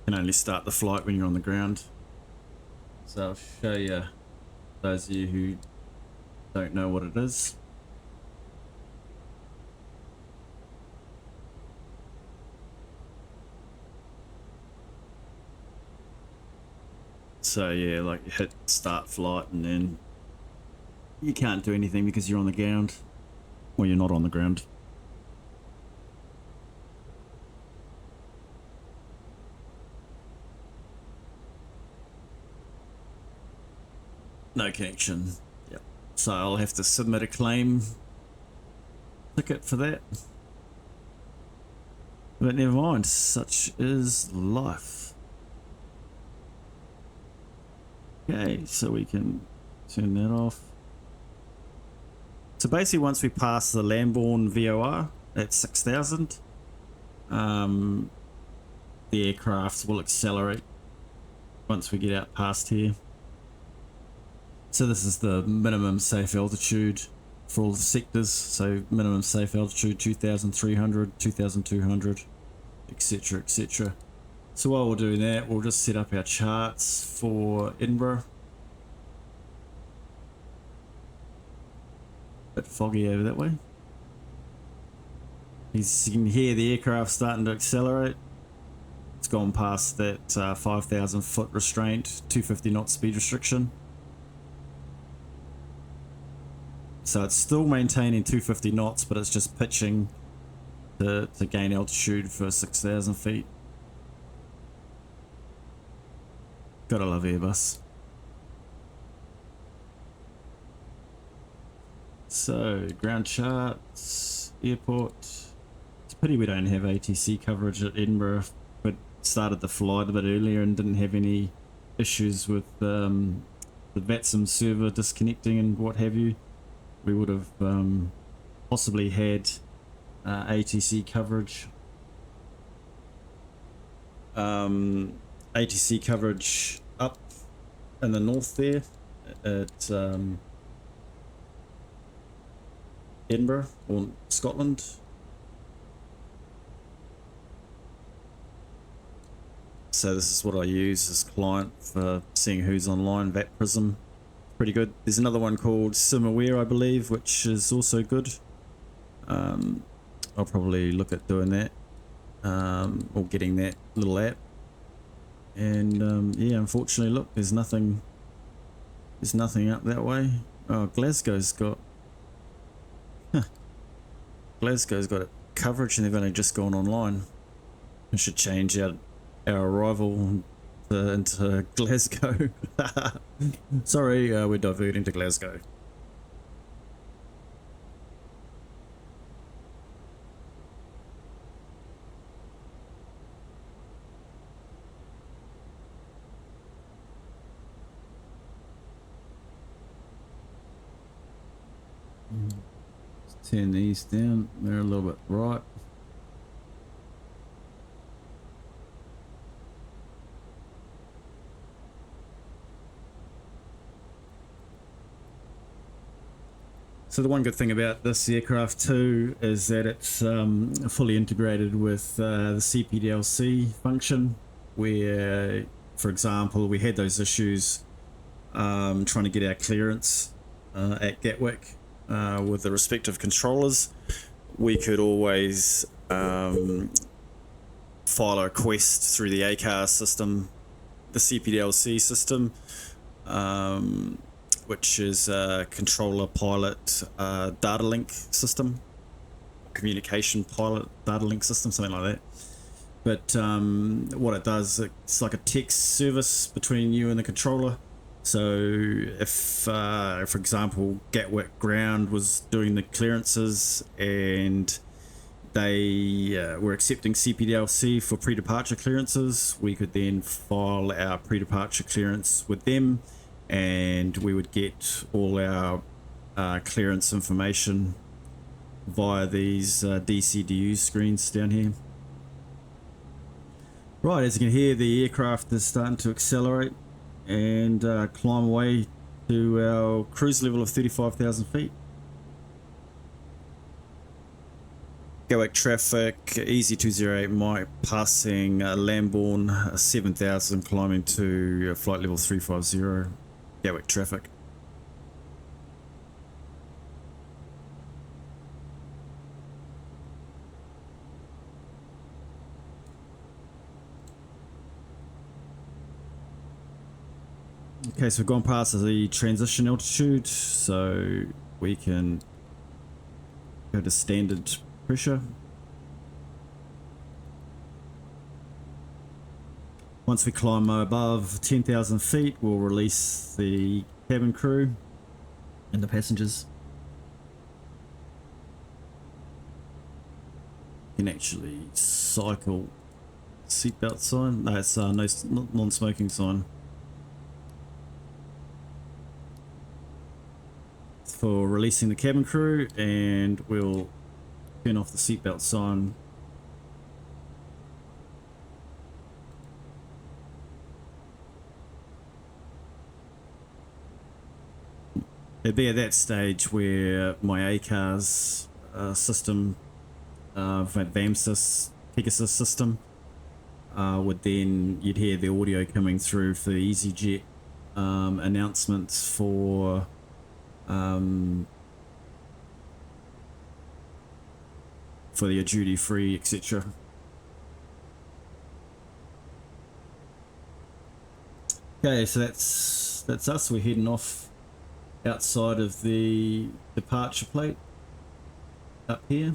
You can only start the flight when you're on the ground. So I'll show you, those of you who don't know what it is. So yeah, like you hit start flight and then you can't do anything because you're on the ground. Well, you're not on the ground. No connection. Yep. So I'll have to submit a claim ticket for that. But never mind, such is life. Okay, so we can turn that off. So basically once we pass the Lambourne VOR at 6,000, the aircraft will accelerate once we get out past here. So this is the minimum safe altitude for all the sectors. So minimum safe altitude 2,300, 2,200, etc, etc. So while we're doing that, we'll just set up our charts for Edinburgh. Bit foggy over that way. You can hear the aircraft starting to accelerate. It's gone past that 5,000 foot restraint, 250 knot speed restriction. So it's still maintaining 250 knots, but it's just pitching to gain altitude for 6,000 feet. Gotta love Airbus. So ground charts, airport. It's a pity we don't have ATC coverage at Edinburgh, but started the flight a bit earlier and didn't have any issues with the Vatsim server disconnecting and what have you. We would have possibly had ATC coverage. ATC coverage up in the north there at Edinburgh or Scotland. So this is what I use as client for seeing who's online. VatPrism, pretty good. There's another one called SimAware, I believe, which is also good. I'll probably look at doing that or getting that little app. And yeah, unfortunately, look, there's nothing up that way. Oh, Glasgow's got Glasgow's got coverage and they've only just gone online. We should change our arrival into Glasgow. Sorry, we're diverting to Glasgow. Let's turn these down. They're a little bit right. So the one good thing about this aircraft too is that it's fully integrated with the CPDLC function, where, for example, we had those issues trying to get our clearance at Gatwick with the respective controllers. We could always file a request through the ACAR system, the CPDLC system, which is a controller pilot data link system, communication pilot data link system, something like that. But what it does, it's like a text service between you and the controller. So if, for example, Gatwick Ground was doing the clearances and they were accepting CPDLC for pre-departure clearances, we could then file our pre-departure clearance with them, and we would get all our clearance information via these DCDU screens down here. Right, as you can hear, the aircraft is starting to accelerate and climb away to our cruise level of 35,000 feet. Gatwick traffic, EZY208 Mike passing Lambourne 7,000, climbing to flight level 350. Gatwick traffic. Okay, so we've gone past the transition altitude, so we can go to standard pressure. Once we climb above 10,000 feet, we'll release the cabin crew and the passengers. You can actually cycle seatbelt sign. No, it's no non-smoking sign. For releasing the cabin crew, and we'll turn off the seatbelt sign. it'd be at that stage where my ACARS system, Msfs Pegasus system, would then, you'd hear the audio coming through for the EasyJet announcements for your duty free, etc. Okay, so that's us. We're heading off outside of the departure plate up here.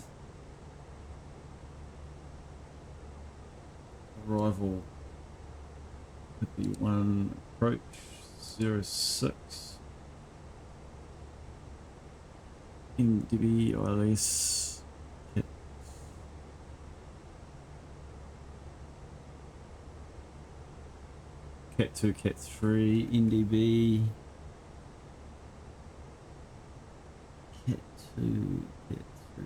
Arrival 51 approach 06 NDB ILS Cat 2 Cat 3 NDB Cat 2 Cat 3.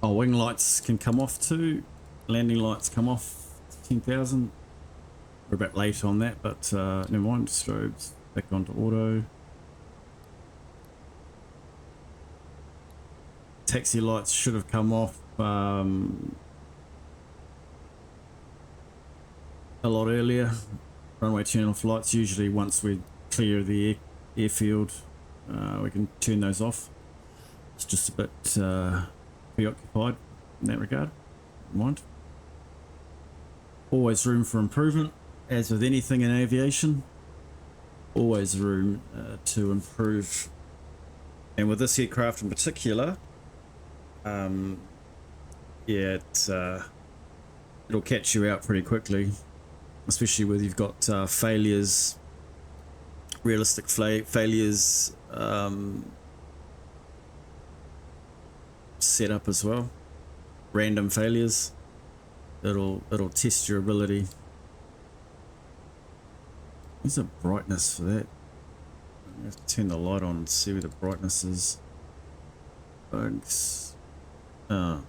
Oh, wing lights can come off too. Landing lights come off 10,000. We're a bit late on that, but never mind. Strobes back onto auto. Taxi lights should have come off a lot earlier. Runway turn off lights, usually once we clear the airfield, we can turn those off. It's just a bit preoccupied in that regard. Never mind. Always room for improvement, as with anything in aviation. Always room to improve. And with this aircraft in particular, yeah, it'll catch you out pretty quickly, especially when you've got failures, realistic failures set up as well, random failures. It'll test your ability. There's a brightness for that. I have to turn the light on and see where the brightness is. Folks. Oh,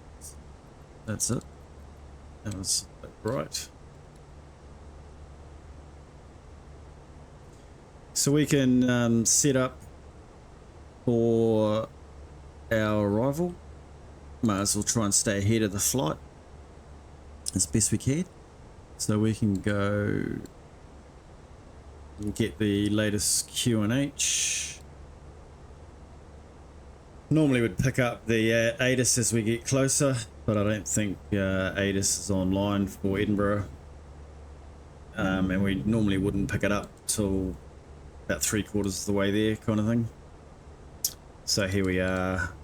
that's it. That was a bit bright. So we can set up for our arrival. Might as well try and stay ahead of the flight as best we can, so we can go and get the latest QNH. Normally would pick up the ATIS as we get closer, but I don't think ATIS is online for Edinburgh, and we normally wouldn't pick it up till about 3/4 of the way there, kind of thing. So here we are,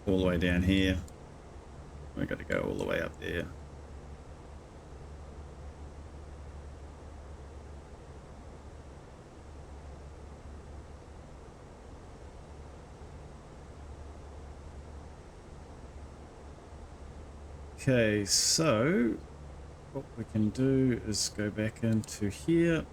all the way down here. We've got to go all the way up there. Okay, so what we can do is go back into here.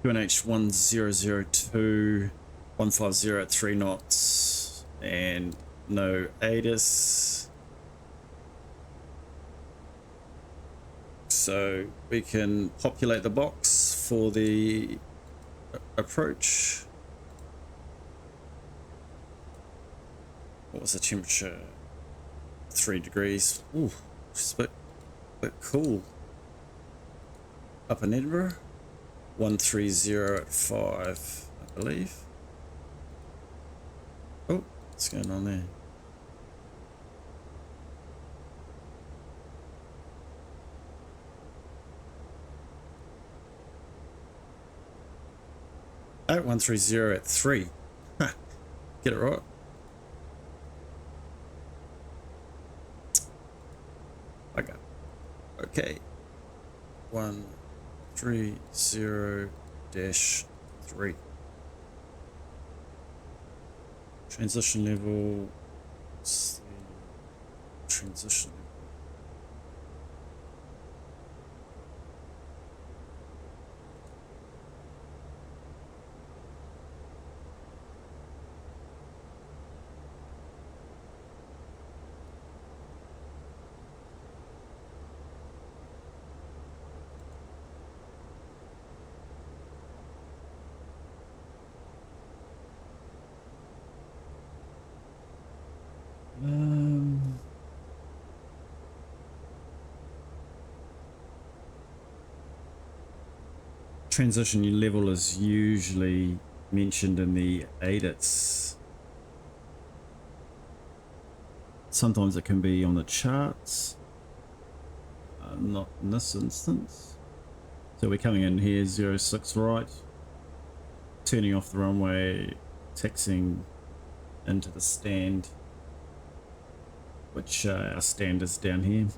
QNH 1002, 150 at 3 knots, and no ATIS. So we can populate the box for the approach. What was the temperature? 3 degrees. Ooh, it's a bit cool. Up in Edinburgh. 130 at 5, I believe. Oh, what's going on there? Oh, 130 at 3. Get it right. Okay. 130-3. Transition level. What's the transition level? Transition level is usually mentioned in the ADITs. Sometimes it can be on the charts, not in this instance. So we're coming in here 06 right, turning off the runway, taxiing into the stand, which our stand is down here.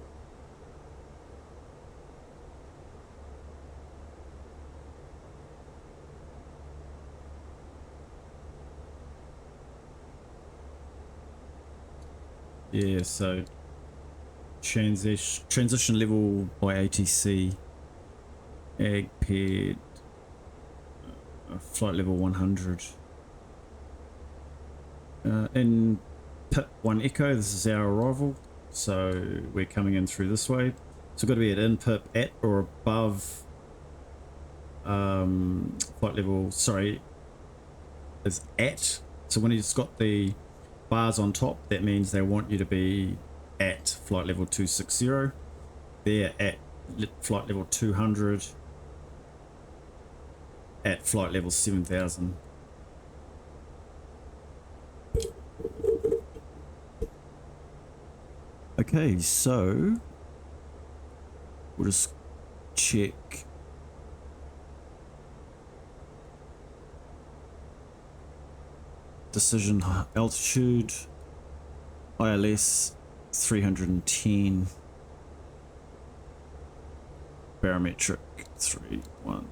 Yeah, so transition level by ATC, ag paired, flight level 100. In pit 1 Echo, this is our arrival, so we're coming in through this way. So we've got to be at INPIP at or above flight level, sorry, is at. So when it's got the bars on top, that means they want you to be at flight level 260. They're at flight level 200, at flight level 7000. Okay, so we'll just check. Decision altitude, ILS 310, barometric 310.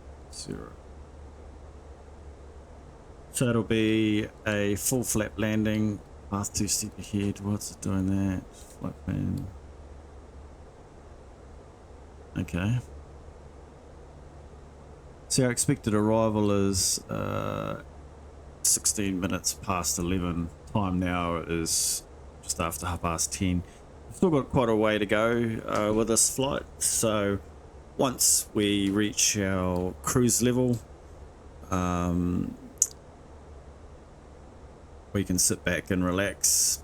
So it'll be a full flap landing, path too steep ahead. What's it doing there? Flight plan. Okay. So our expected arrival is 16 minutes past 11. Time now is just after 10:30. We've still got quite a way to go with this flight, so once we reach our cruise level, we can sit back and relax.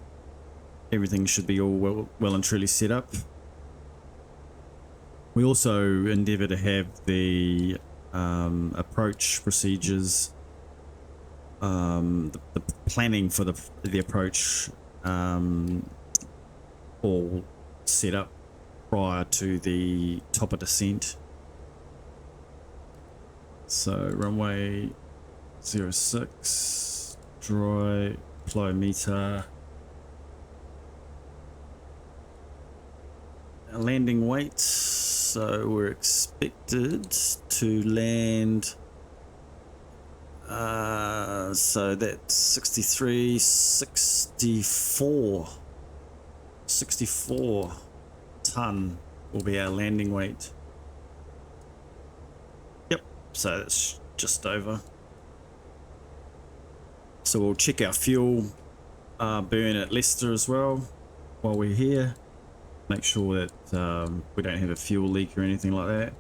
Everything should be all well and truly set up. We also endeavour to have the approach procedures, the planning for the approach all set up prior to the top of descent. So runway 06, dry, plyometer, landing weight. So we're expected to land, so that's 64 ton will be our landing weight. Yep, so that's just over. So we'll check our fuel burn at Leicester as well while we're here. Make sure that we don't have a fuel leak or anything like that.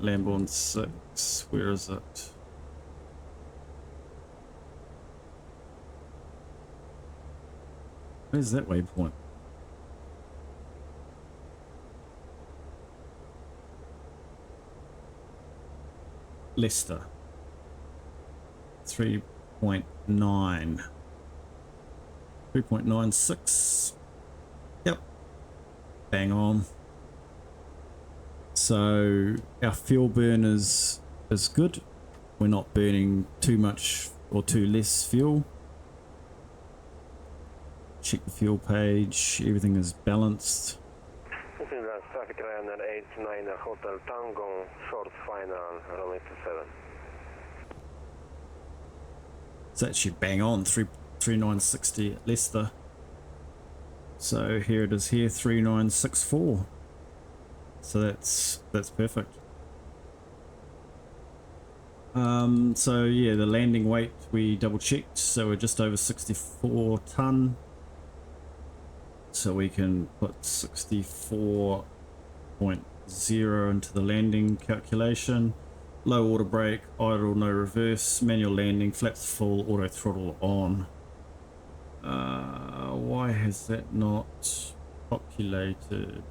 Lambourne 6, where is it? Where's that waypoint? Leicester. 3.9. 3.96. Yep. Bang on. So our fuel burn is good. We're not burning too much or too less fuel. Check the fuel page. Everything is balanced. Traffic Ryanair 89 Hotel Tango, short final, runway 27. It's actually bang on, 3960 at Leicester. So here it is here, 3964. So that's perfect. So yeah, the landing weight we double checked, so we're just over 64 ton. So we can put 64.0 into the landing calculation. Low auto brake, idle, no reverse, manual landing, flaps full, auto throttle on. Why has that not populated?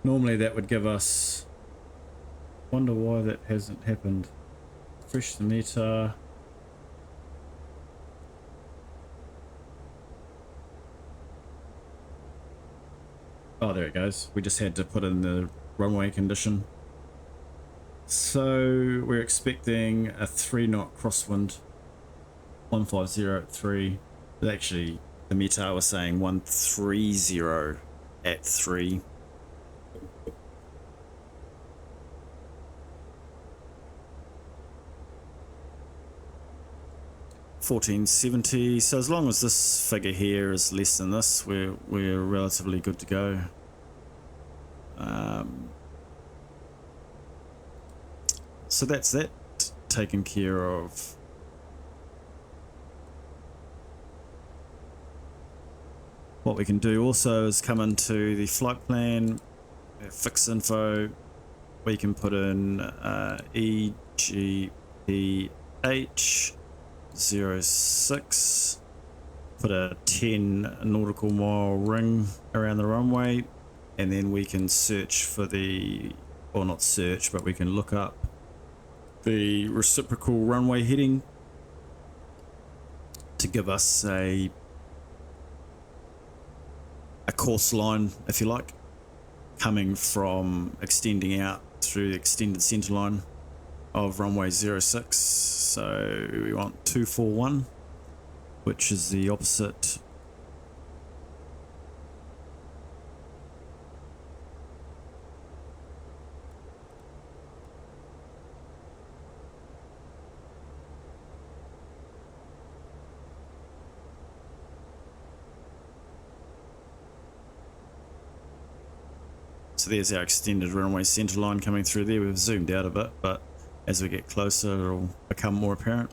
Normally that would give us, wonder why that hasn't happened. Refresh the meter. Oh, there it goes. We just had to put in the runway condition. So we're expecting a 3-knot crosswind, 150 at 3. But actually, the METAR was saying 130 at 3. $14.70. So as long as this figure here is less than this, we're relatively good to go. So that's that taken care of. What we can do also is come into the flight plan, fix info. We can put in EGPH 06, put a 10 nautical mile ring around the runway, and then we can search for the, or not search, but we can look up the reciprocal runway heading to give us a course line, if you like, coming from extending out through the extended center line of runway 06. So we want 241, which is the opposite. So there's our extended runway center line coming through there. We've zoomed out a bit, but as we get closer, it'll become more apparent.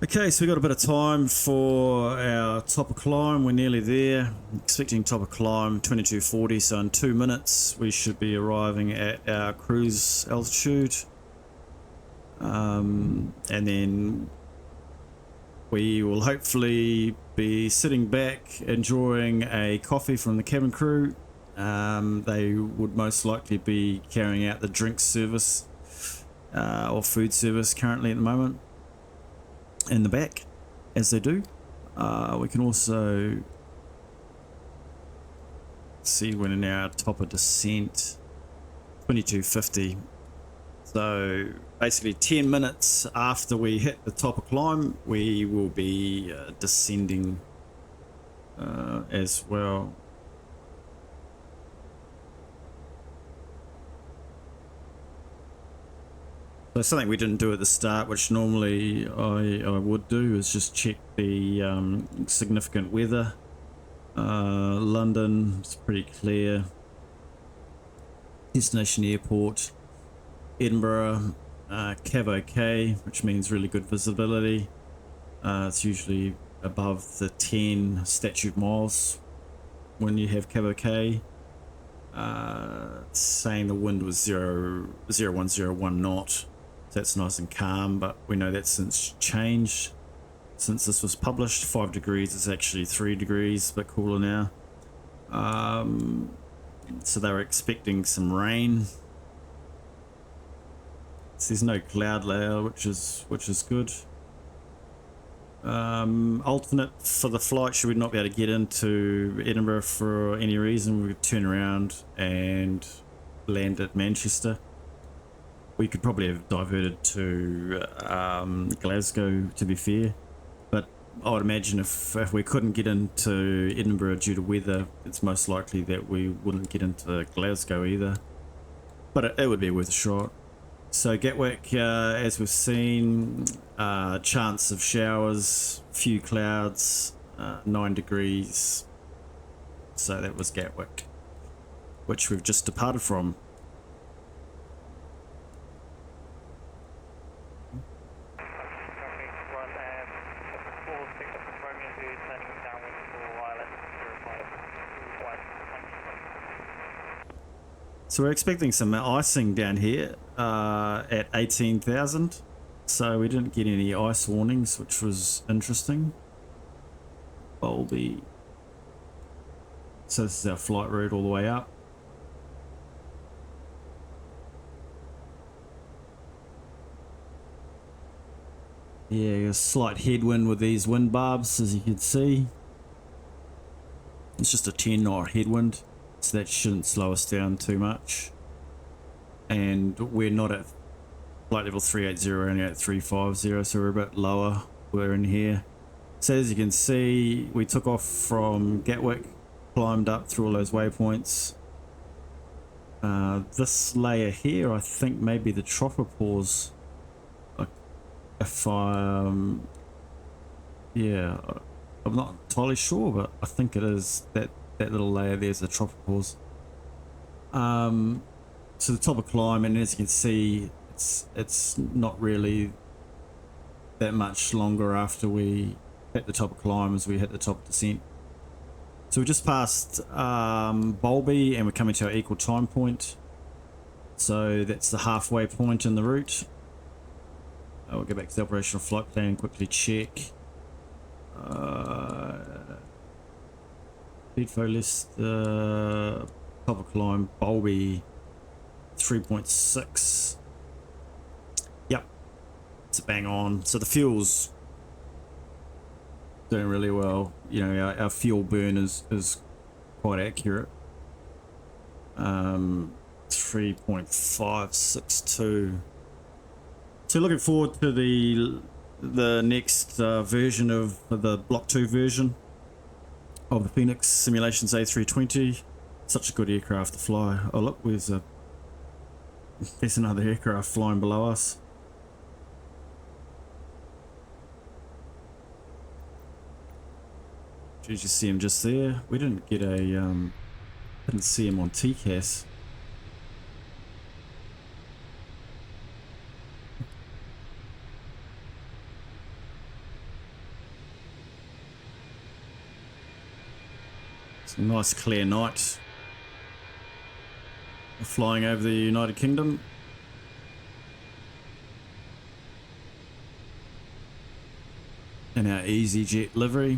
Okay, so we've got a bit of time for our top of climb. We're nearly there. Expecting top of climb 2240, so in 2 minutes we should be arriving at our cruise altitude. And then we will hopefully be sitting back enjoying a coffee from the cabin crew. They would most likely be carrying out the drink service or food service currently at the moment in the back, as they do. We can also see we're now at top of descent, 2250. So basically 10 minutes after we hit the top of climb, we will be descending as well. So something we didn't do at the start, which normally I would do, is just check the significant weather. London is pretty clear. Destination airport. Edinburgh, KVK, which means really good visibility. It's usually above the 10 statute miles when you have cabo K. Saying the wind was 0101 knot, so that's nice and calm, but we know that's since changed since this was published. 5 degrees is actually 3 degrees, a bit cooler now. So they were expecting some rain. So there's no cloud layer, which is good. Alternate for the flight, should we not be able to get into Edinburgh for any reason, we could turn around and land at Manchester. We could probably have diverted to Glasgow, to be fair, but I would imagine if we couldn't get into Edinburgh due to weather, it's most likely that we wouldn't get into Glasgow either, but it would be worth a shot. So Gatwick, as we've seen, chance of showers, few clouds, 9 degrees. So that was Gatwick, which we've just departed from. So we're expecting some icing down here at 18,000. So we didn't get any ice warnings, which was interesting. Bolby. So this is our flight route all the way up. Yeah, a slight headwind with these wind barbs, as you can see. It's just a 10 knot headwind, so that shouldn't slow us down too much. And we're not at flight level 380, we're only at 350, so we're a bit lower. We're in here. So as you can see, we took off from Gatwick, climbed up through all those waypoints. This layer here, I think maybe the tropopause. If I, yeah, I'm not entirely sure, but I think it is that little layer there's the tropopause. So the top of climb, and as you can see, it's not really that much longer after we hit the top of climb as we hit the top of descent. So we just passed Bolby and we're coming to our equal time point. So that's the halfway point in the route. We'll go back to the operational flight plan and quickly check. Speedfo list, top of climb, Bolby 3.6. Yep, it's a bang on. So the fuel's doing really well. You know, our fuel burn is quite accurate. 3.562. So looking forward to the next version of the Block 2 version of the Fenix Simulations A320. Such a good aircraft to fly. Oh look, there's another aircraft flying below us. Did you see him just there? We didn't get a didn't see him on TCAS. It's a nice clear night. We're flying over the United Kingdom. In our EasyJet livery.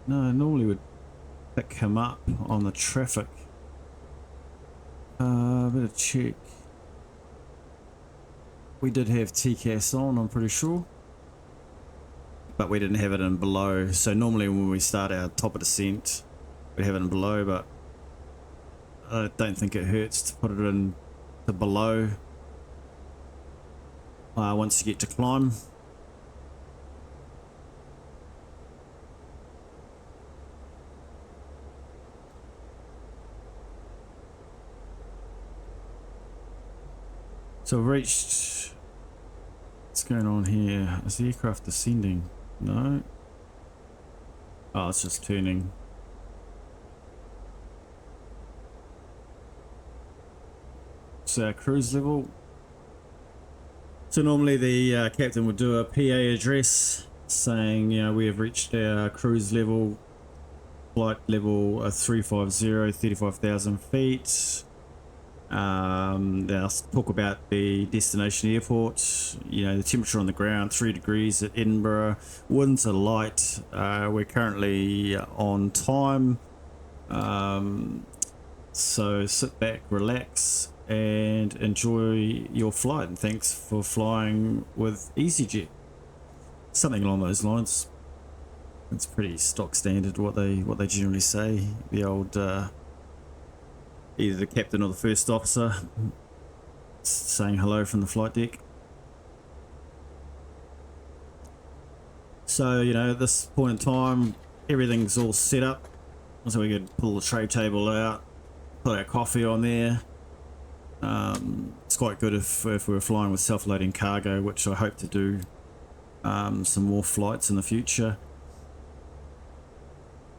No, I normally would pick him up on the traffic. Better check. We did have TCAS on, I'm pretty sure. But we didn't have it in below. So normally when we start our top of descent, we have it in below, but I don't think it hurts to put it in to below once you get to climb. So we've reached, what's going on here? Is the aircraft descending? No. Oh, it's just turning. our cruise level. So normally the captain would do a PA address saying, you know, we have reached our cruise level, flight level 350, 35,000 feet. They'll talk about the destination airport, you know, the temperature on the ground, 3 degrees at Edinburgh, winds are light, we're currently on time, so sit back, relax and enjoy your flight, and thanks for flying with EasyJet. Something along those lines. It's pretty stock standard what they generally say. The old either the captain or the first officer saying hello from the flight deck. So, you know, at this point in time, everything's all set up. So we could pull the tray table out, put our coffee on there. It's quite good if we were flying with self-loading cargo, which I hope to do some more flights in the future.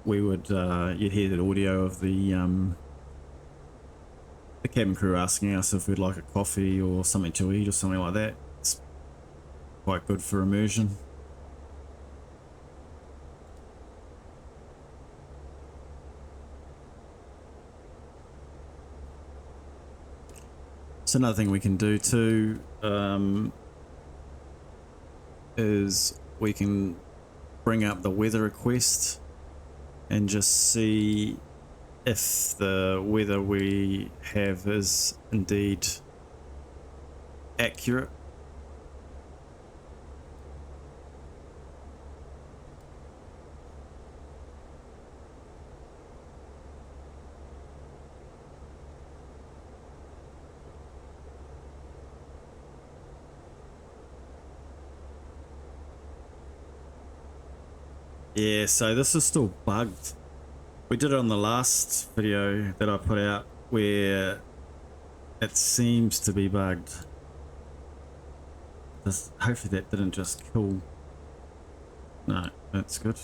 We would, you'd hear the audio of the cabin crew asking us if we'd like a coffee or something to eat or something like that. It's quite good for immersion. So another thing we can do too is we can bring up the weather request and just see if the weather we have is indeed accurate. Yeah, so this is still bugged. We did it on the last video that I put out where it seems to be bugged. Hopefully that didn't just kill. No, that's good.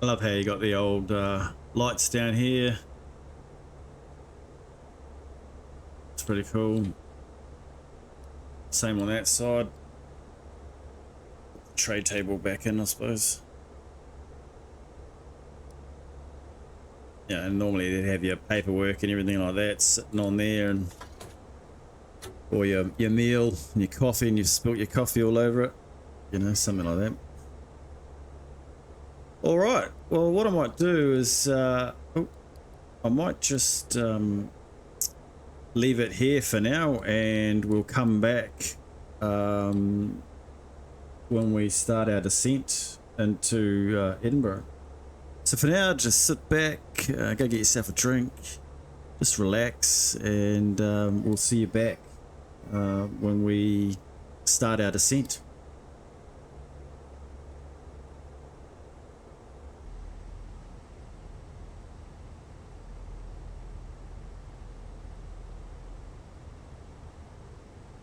I love how you got the old lights down here. It's pretty cool. Same on that side. Tray table back in, I suppose. Yeah, and normally they'd have your paperwork and everything like that sitting on there, and or your meal and your coffee, and you've spilt your coffee all over it. You know, something like that. All right, well, what I might do is I might just leave it here for now, and we'll come back when we start our descent into Edinburgh. So for now, just sit back, go get yourself a drink, just relax, and we'll see you back when we start our descent.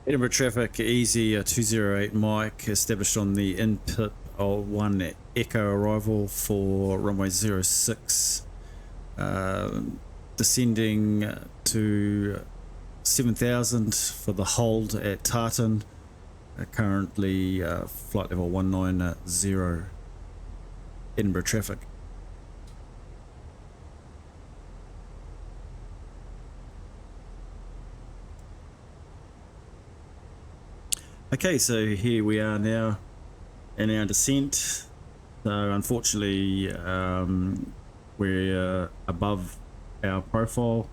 Edinburgh traffic, EZY208 Mike, established on the INPIP 1 Echo arrival for runway 06, descending to 7,000 for the hold at Tartan, currently flight level 190, Edinburgh traffic. Okay, so here we are now in our descent. So unfortunately we're above our profile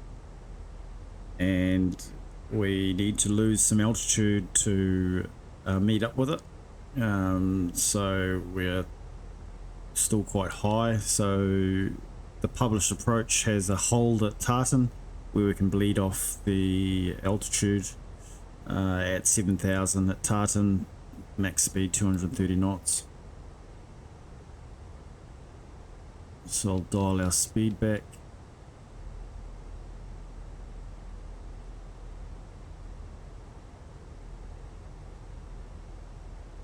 and we need to lose some altitude to meet up with it. So we're still quite high, so the published approach has a hold at Tartan where we can bleed off the altitude at 7,000 at Tartan, max speed 230 knots. So I'll dial our speed back.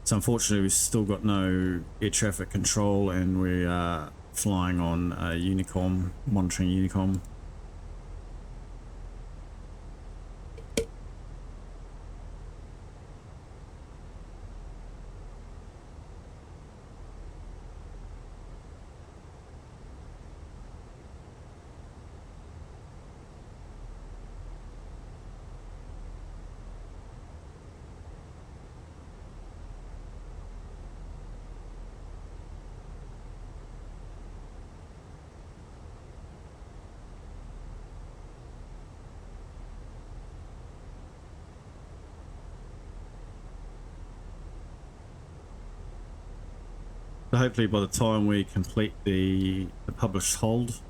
So unfortunately we've still got no air traffic control and we are flying on Unicom, monitoring Unicom. So hopefully by the time we complete the published hold,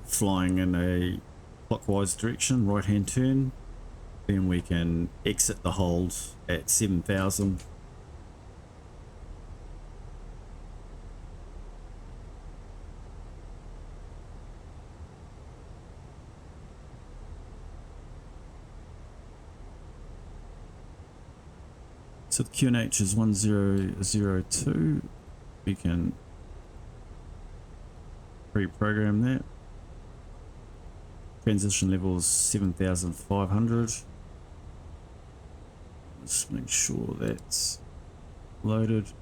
flying in a clockwise direction, right hand turn, then we can exit the hold at 7,000. So the QNH is 1002. We can pre-program that. Transition level is 7,500. Let's make sure that's loaded.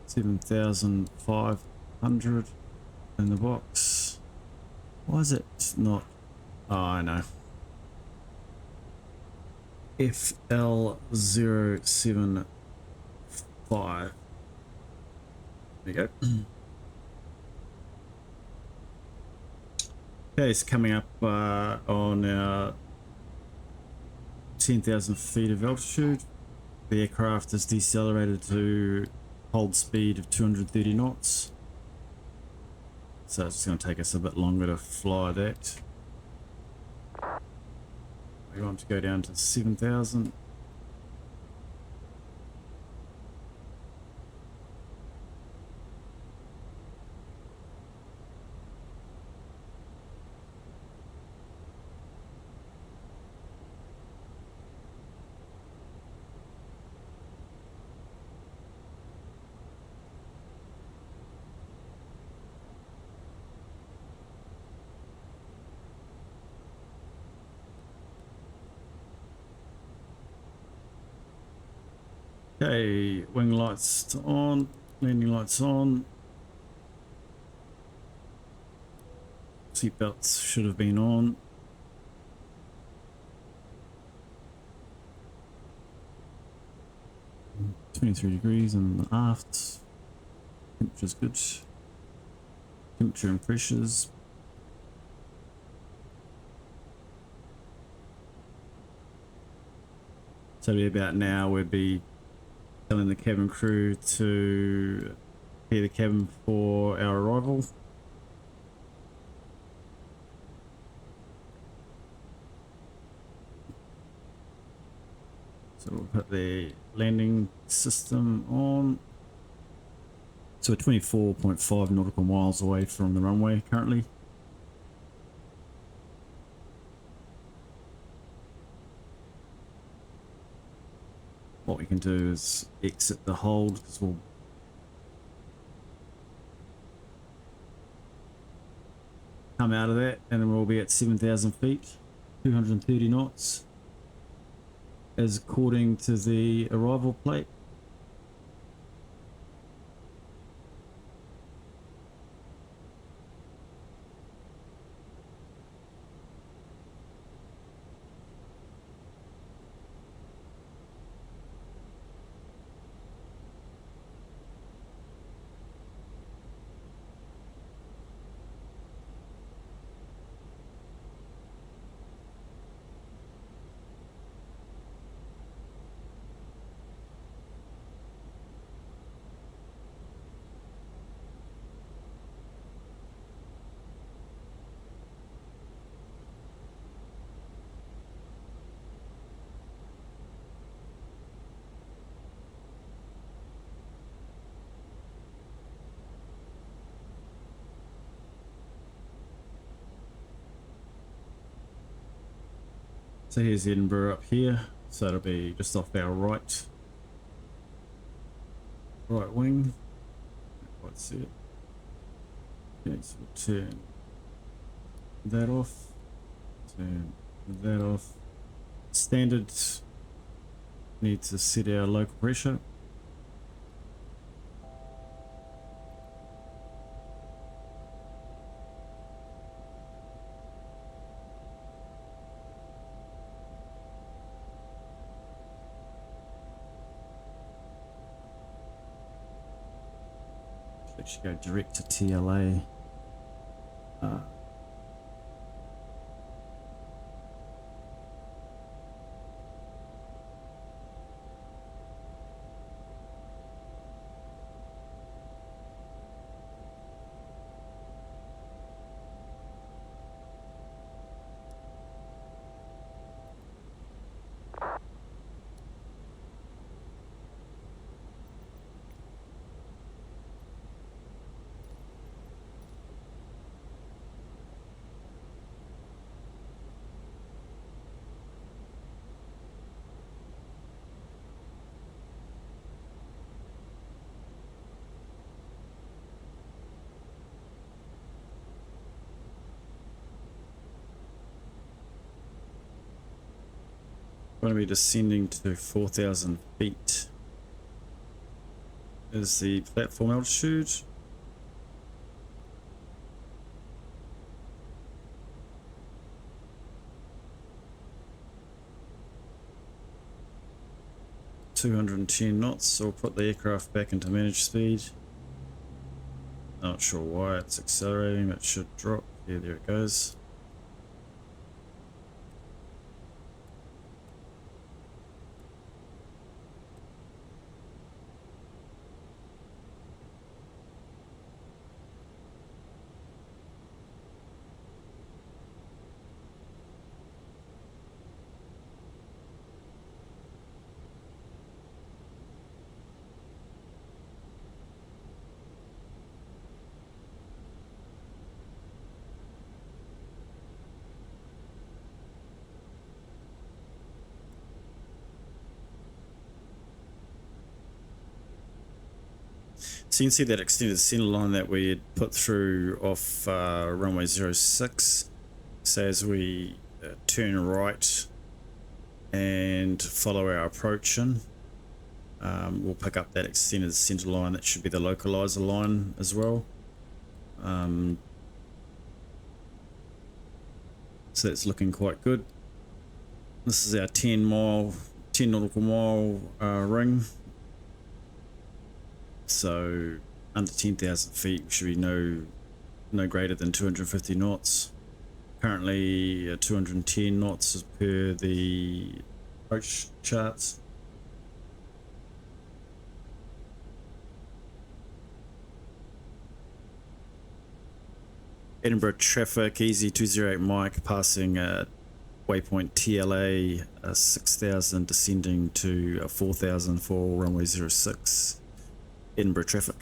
$7,500 in the box. Why is it not? Oh, I know. FL075. There you go. Okay, it's coming up on our 10,000 feet of altitude. The aircraft is decelerated to hold speed of 230 knots. So it's going to take us a bit longer to fly that. We want to go down to 7,000. Okay, wing lights on, landing lights on. Seatbelts should have been on. -23 in the aft. Temperature's good. Temperature and pressures. So about now we'd be telling the cabin crew to prepare the cabin for our arrival. So we'll put the landing system on. So we're 24.5 nautical miles away from the runway currently. What we can do is exit the hold because we'll come out of that and then we'll be at 7,000 feet, 230 knots as according to the arrival plate. So here's Edinburgh up here, so it'll be just off our right wing. Can't quite see it. Okay, so we'll turn that off, turn that off. Standard, need to set our local pressure. Should go direct to TLA. Going to be descending to 4,000 feet is the platform altitude. $210 knots, so we'll put the aircraft back into managed speed. Not sure why it's accelerating, it should drop. Yeah, there it goes. So you can see that extended center line that we had put through off runway 06. So as we turn right and follow our approach in, we'll pick up that extended center line. That should be the localizer line as well. So that's looking quite good. This is our 10 nautical mile ring. So under 10,000 feet we should be no greater than 250 knots. Currently 210 knots as per the approach charts. Edinburgh traffic, EZY208 Mike passing waypoint TLA 6,000 descending to 4,000 for runway 06. Edinburgh traffic.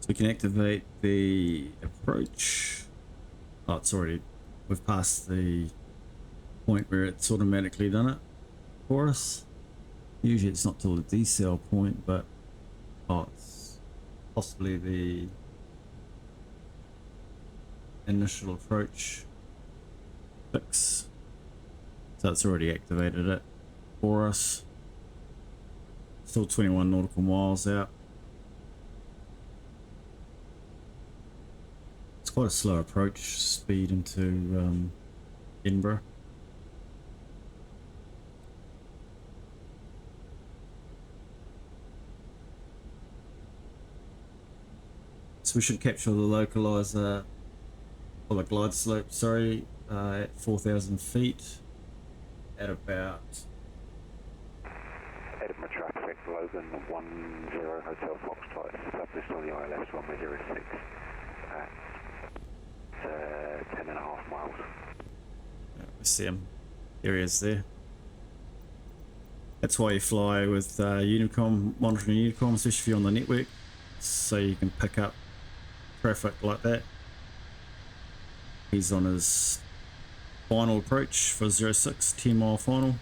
So we can activate the approach. Oh, it's already, we've passed the point where it's automatically done it for us. Usually it's not till the decel point, but it's possibly the initial approach fix. So it's already activated it for us. Still 21 nautical miles out. Quite a slow approach speed into Edinburgh. So we should capture the localizer, or the glide slope, sorry, at 4,000 feet at about Edinburgh traffic, Logan 10 Hotel Foxtrot, established on the ILS runway 06 at 10.5 miles. We see him. There he is there. That's why you fly with Unicom, monitoring Unicom, especially if you're on the network, so you can pick up traffic like that. He's on his final approach for 06, 10 mile final.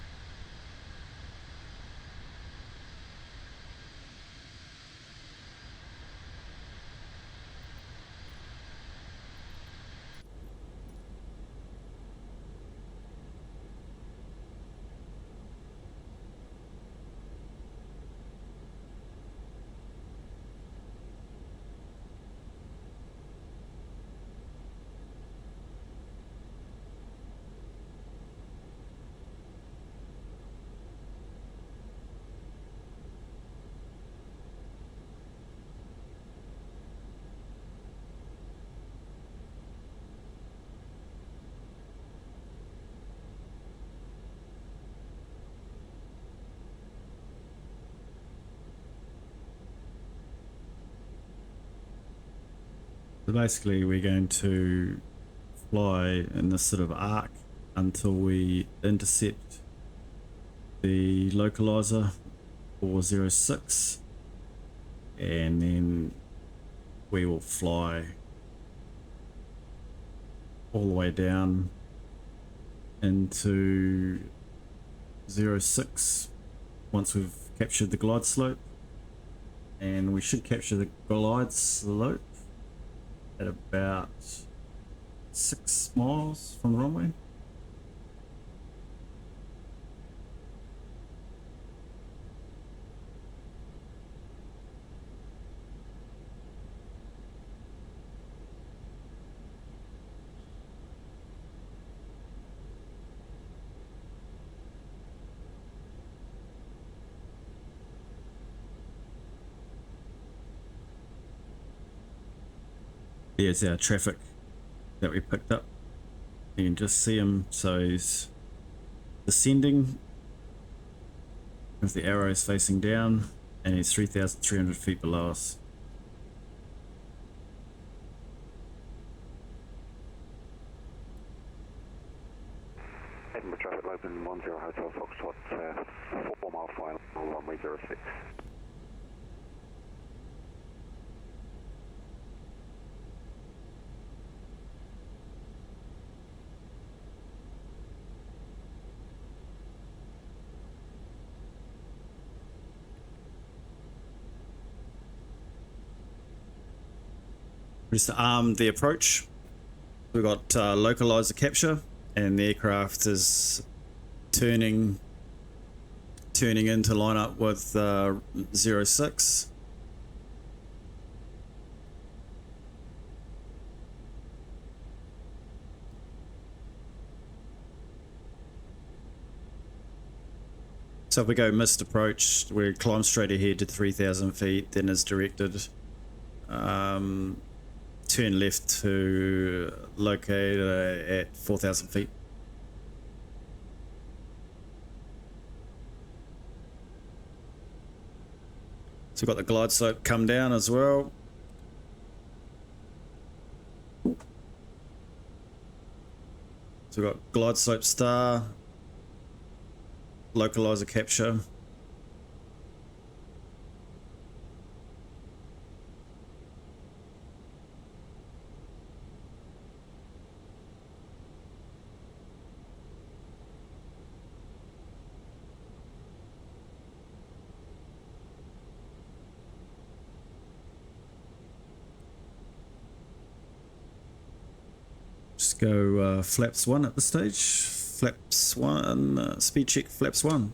So basically we're going to fly in this sort of arc until we intercept the localizer for 06, and then we will fly all the way down into 06 once we've captured the glide slope, and we should capture the glide slope at about 6 miles from the runway. Here's our traffic that we picked up. You can just see him, so he's descending with the arrows facing down, and he's 3,300 feet below us. Edinburgh traffic, Logan 10 Hotel Foxtrot, 4 mile final, runway 06. Just armed the approach. We've got localizer capture, and the aircraft is turning in to line up with 06. So if we go missed approach, we climb straight ahead to 3,000 feet, then as directed. Turn left to locate at 4,000 feet. So we've got the glide slope come down as well. So we've got glide slope star, localizer capture. Just go flaps 1 at this stage. Flaps 1, speed check flaps 1.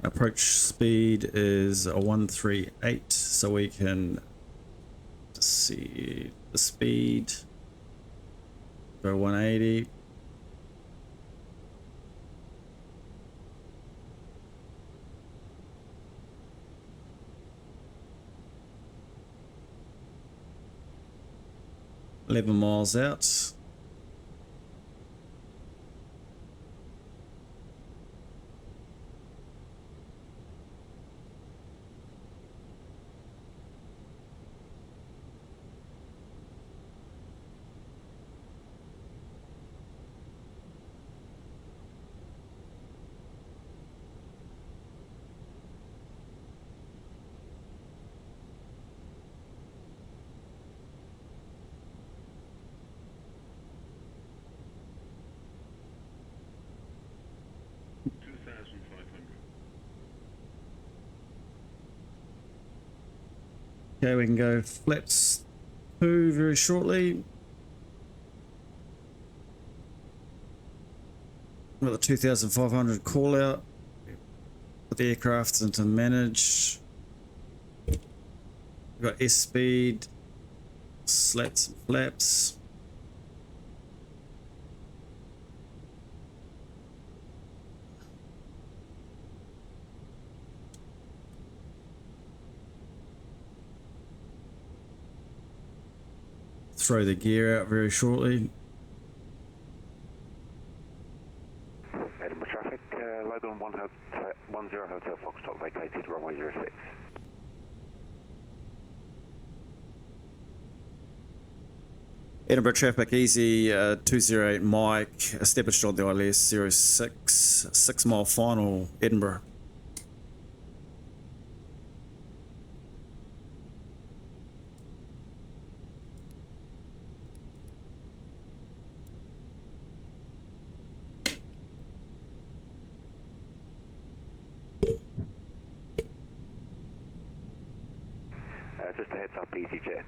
Approach speed is a 138, so we can see the speed. Go 180. 11 miles out. Okay, we can go flaps 2 very shortly. With a 2,500 call out. Put the aircraft into manage. We've got S speed, slats and flaps. Throw the gear out very shortly. Edinburgh traffic, Logan 10 Hotel Foxtrot vacated, runway 06. Edinburgh traffic, EZY208 Mike, established on the ILS 06, 6 mile final, Edinburgh. Just a heads up, EasyJet,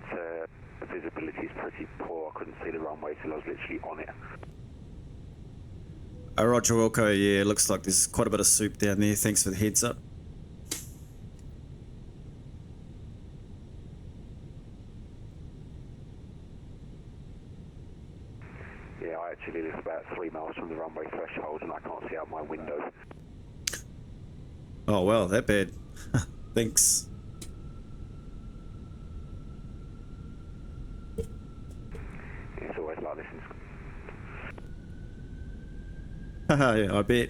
the visibility is pretty poor. I couldn't see the runway till I was literally on it. Roger Wilco, yeah, looks like there's quite a bit of soup down there. Thanks for the heads up. Yeah, I actually live about 3 miles from the runway threshold and I can't see out my window. Oh, well, that bad. Thanks. It's always like this. Haha, yeah, I bet.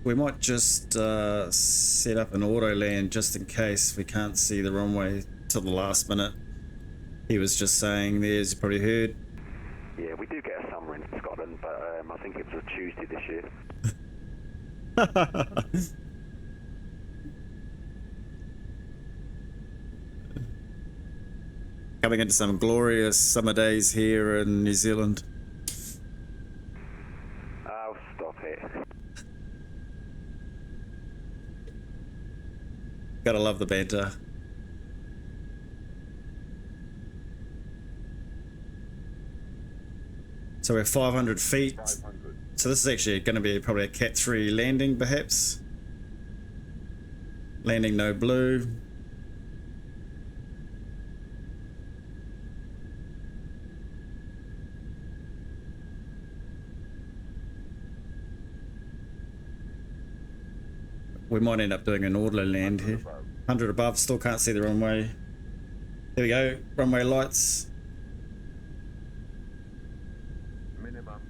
We might just set up an auto land just in case we can't see the runway till the last minute. He was just saying there, as you probably heard. Yeah, we do get a summer in Scotland, but I think it was a Tuesday this year. Coming into some glorious summer days here in New Zealand. Oh, stop it. Gotta love the banter. So we're 500 feet. So this is actually going to be probably a Cat 3 landing, perhaps. Landing no blue. We might end up doing an orderly land here. 100 above, still can't see the runway. There we go, runway lights. Minimum.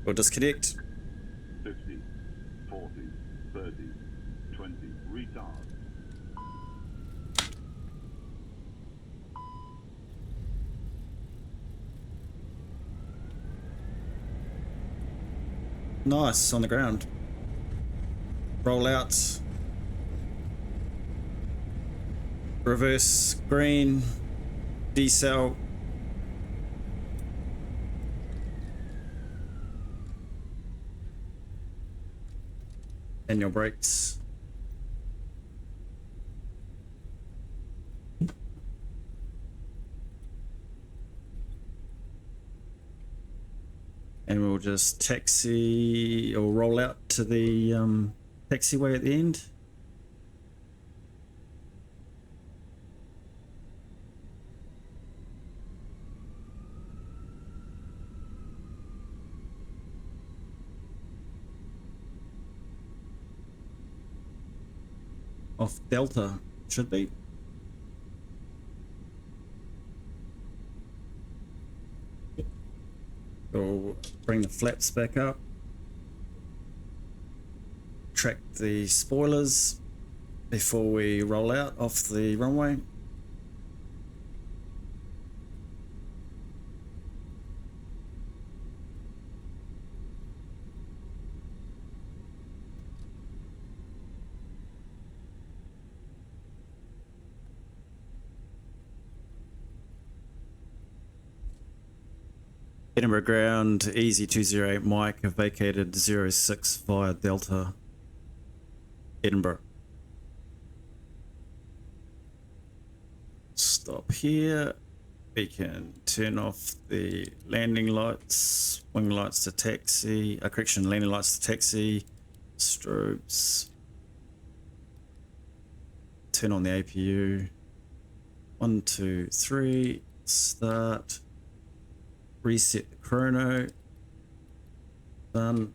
We'll disconnect. 50, 40, 30, 20, retard. Nice, on the ground. Roll out. Reverse green. Decel. And your brakes. And we'll just taxi or roll out to the taxiway at the end. off Delta, should be. We'll bring the flaps back up. Track the spoilers before we roll out off the runway. Edinburgh ground, EZY208 Mike, have vacated 06 via Delta, Edinburgh. Stop here. We can turn off the landing lights, wing lights to taxi, correction, landing lights to taxi, strobes. Turn on the APU. 1, 2, 3, start. Reset the chrono. Done.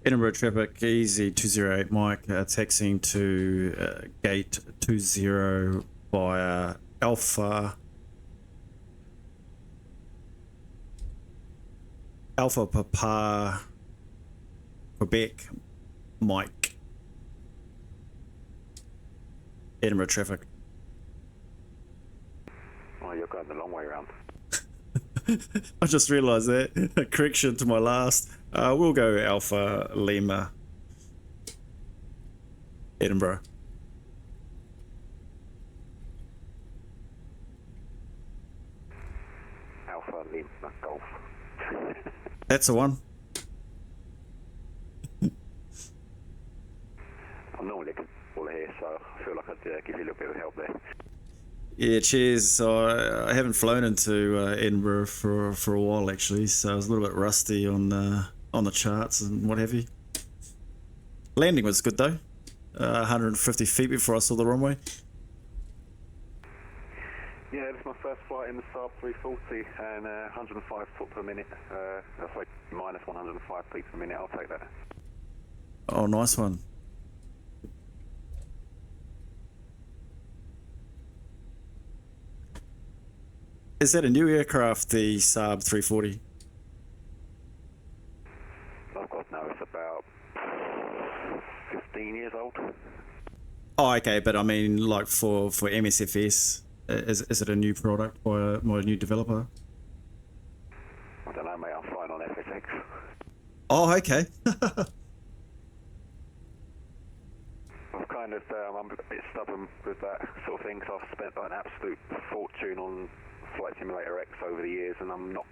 Edinburgh traffic, EZY208 Mike, taxiing to gate 20 via Alpha Papa Quebec Mike. Edinburgh traffic. Oh, you're going the long way around. I just realised that. Correction to my last. We'll go Alpha Lima, Edinburgh. Alpha Lima Golf. That's the one. I'm normally a caller here, so I feel like I'd give you a little bit of help there. Yeah, cheers. I haven't flown into Edinburgh for a while actually, so I was a little bit rusty on the charts and what have you. Landing was good though. 150 feet before I saw the runway. Yeah, this is my first flight in the Saab 340 and 105 foot per minute. That's like minus 105 feet per minute. I'll take that. Oh, nice one. Is that a new aircraft, the Saab 340? I've got no, it's about 15 years old. Oh, okay, but I mean, like for Msfs, is it a new product by a new developer? I don't know, mate. I'm flying on FSX. Oh, okay. I've kind of, I'm a bit stubborn with that sort of thing, because I've spent like an absolute fortune on Flight Simulator X over the years, and I'm not.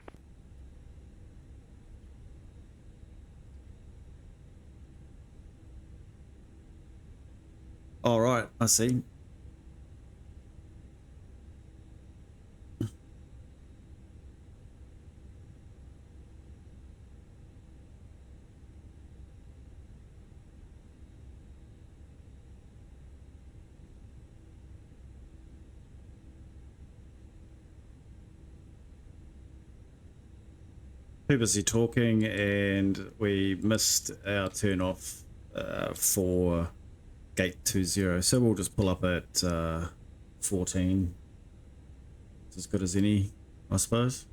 All right, I see. too busy talking and we missed our turn off for gate 20, so we'll just pull up at 14. It's as good as any, I suppose.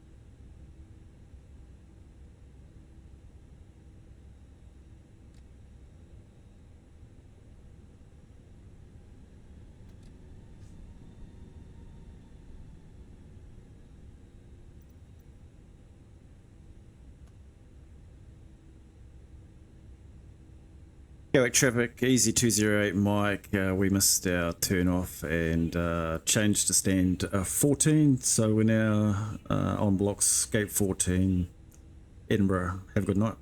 Gatwick traffic, EZY208 Mike, we missed our turn off and changed to stand 14, so we're now on blocks gate 14, Edinburgh. Have a good night.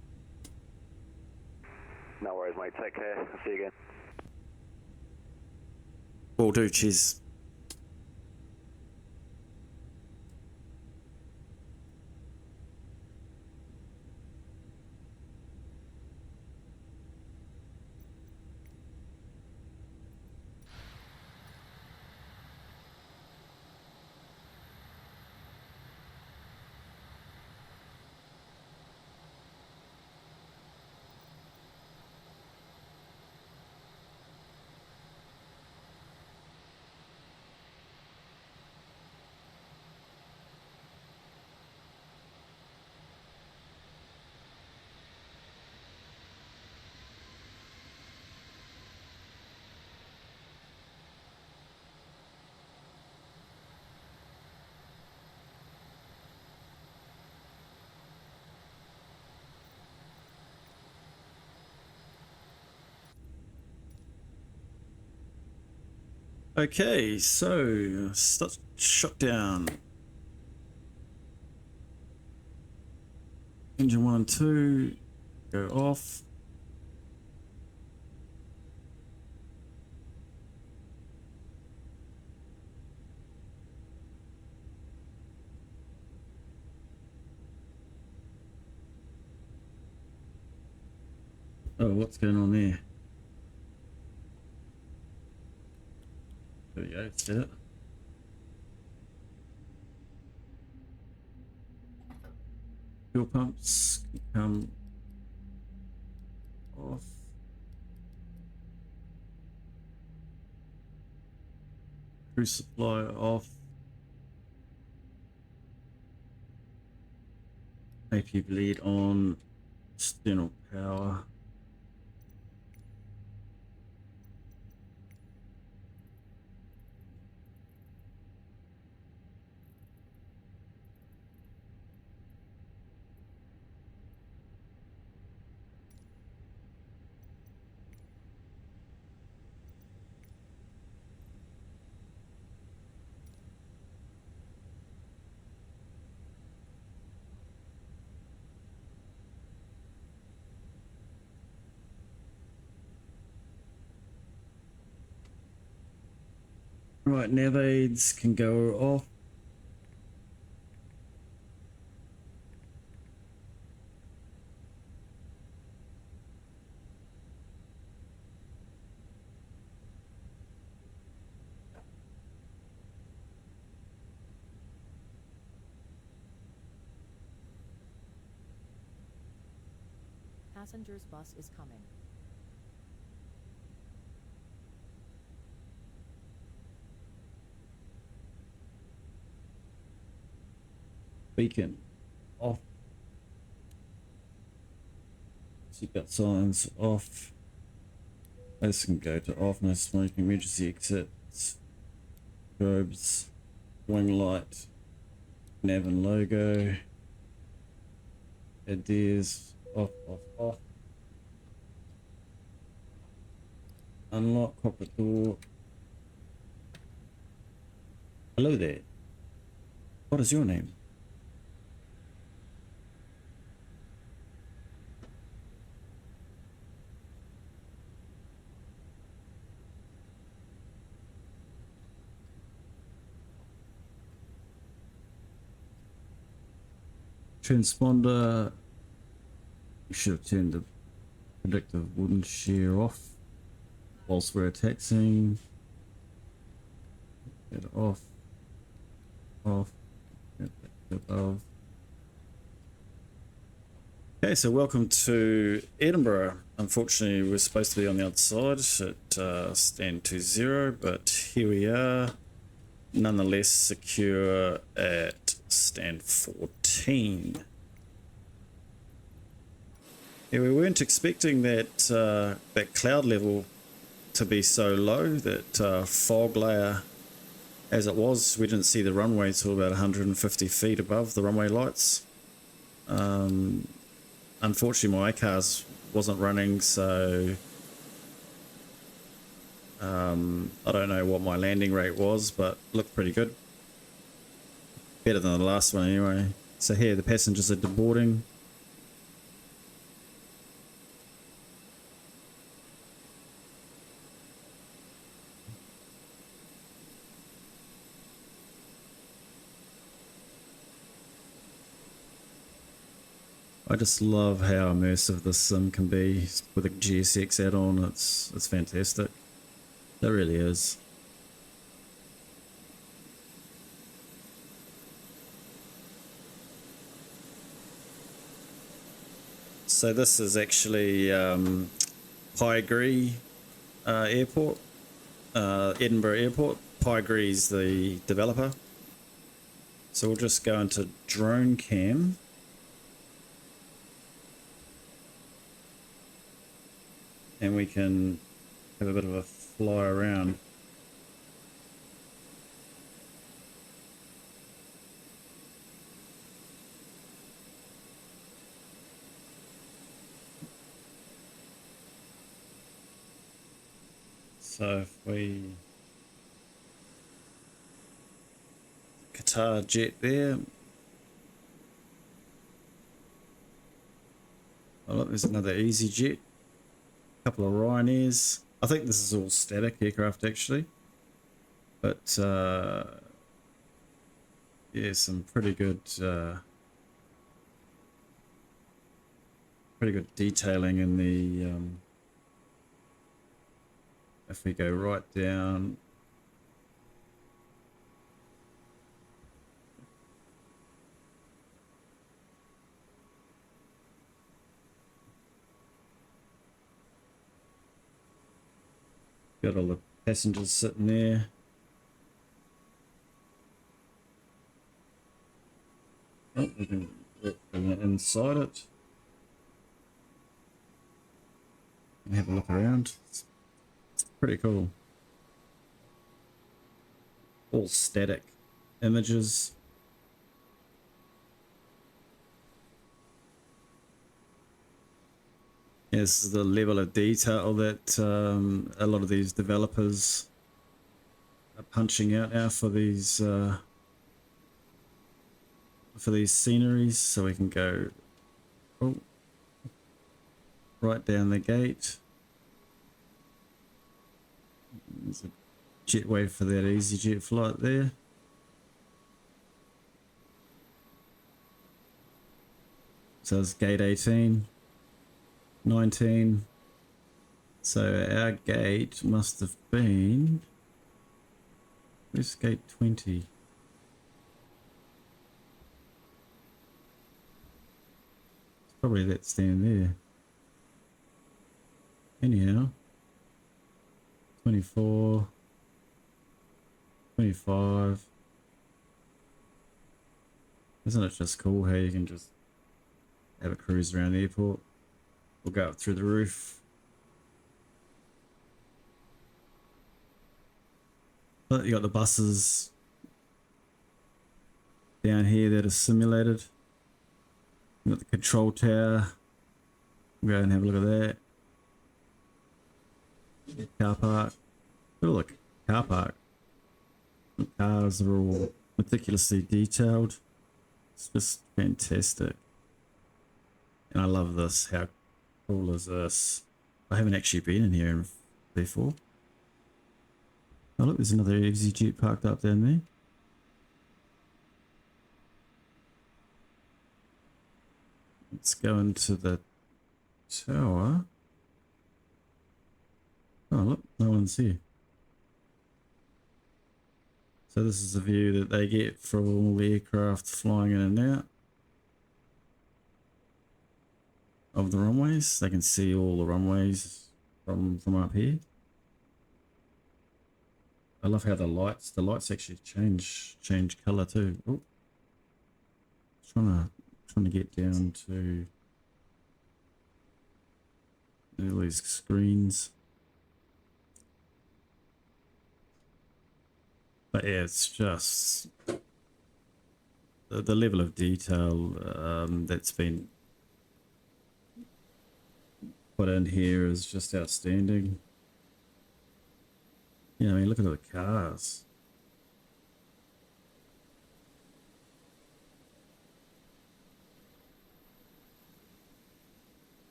No worries, mate. Take care. I'll see you again. Will do, cheers. Okay, so start shutdown. Engine 1 and 2 go off. Oh, what's going on there? There we go, set it. Fuel pumps can come off. Crew supply off. AP bleed on. External power. Right, nav aids can go off. Passengers bus is coming. Beacon off. Seatbelt signs off. This can go to off. No smoking. Emergency exits. Strobes. Wing light. Nav and logo. Adairs off, off, off. Unlock cockpit door. Hello there. What is your name? Transponder. We should have turned the predictive wooden shear off whilst we're taxiing. Get it off. Off. Get back to above. Okay, so welcome to Edinburgh. Unfortunately, we're supposed to be on the other side at stand 20, but here we are, nonetheless secure at stand 14. Yeah, we weren't expecting that that cloud level to be so low, that fog layer as it was. We didn't see the runway until about 150 feet above the runway lights. Unfortunately, my ACARS wasn't running, so I don't know what my landing rate was, but looked pretty good. Better than the last one anyway. So here, the passengers are deboarding. I just love how immersive this sim can be with a GSX add-on. It's fantastic. It really is. So this is actually Pyegree Airport, Edinburgh Airport. Pyegree is the developer. So we'll just go into drone cam. And we can have a bit of a fly around. So if we Qatar jet there. Oh look, there's another EasyJet. Couple of Ryanairs. I think this is all static aircraft actually, but yeah, some pretty good detailing in the if we go right down. Got all the passengers sitting there. Oh, we can walk inside it and have a look around. It's pretty cool. All static images. This is the level of detail that a lot of these developers are punching out now for these sceneries. So we can go right down the gate. There's a jetway for that EasyJet flight there. So it's gate 18. 19. So our gate must have been, where's gate 20? It's probably that stand there. Anyhow, 24, 25. Isn't it just cool how you can just have a cruise around the airport? We'll go up through the roof. But you got the buses down here that are simulated. You got the control tower. We'll go and have a look at that. Car park. Oh look, car park. The cars are all meticulously detailed. It's just fantastic. And I love this. How cool is this? I haven't actually been in here before. Oh look, there's another EasyJet parked up down there. Let's go into the tower. Oh look, no one's here. So this is the view that they get from all the aircraft flying in and out. of the runways. They can see all the runways from up here. I love how the lights actually change color too. Oh, trying to get down to all these screens. But yeah, it's just the level of detail that's been put in here is just outstanding. Yeah, I mean, look at the cars.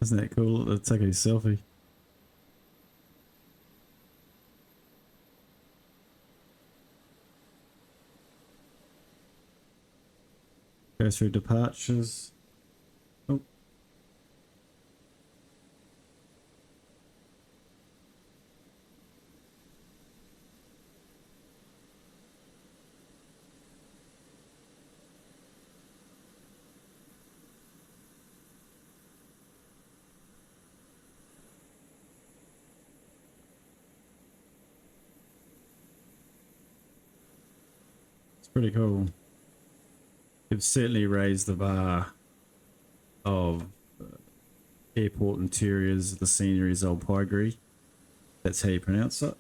Isn't that cool? Let's take a selfie. Go through departures. Oh. It's pretty cool. They've certainly raised the bar of airport interiors. The scenery is old Pygri. That's how you pronounce it.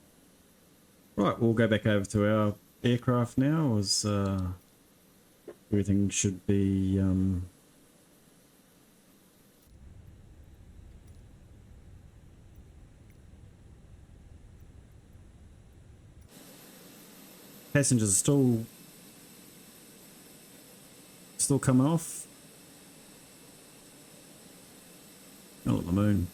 Right, we'll go back over to our aircraft now, as everything should be passengers are still coming off. Oh, look at the moon.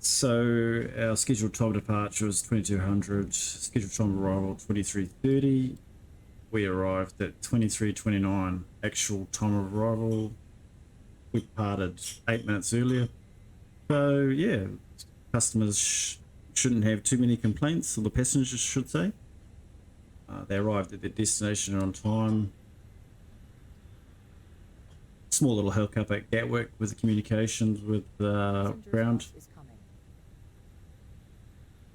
So our scheduled time of departure was 2200, scheduled time of arrival 2330. We arrived at 23:29 actual time of arrival. We departed 8 minutes earlier. So yeah, customers shouldn't have too many complaints, or the passengers should say. They arrived at their destination on time. Small little hiccup at Gatwick with the communications with ground.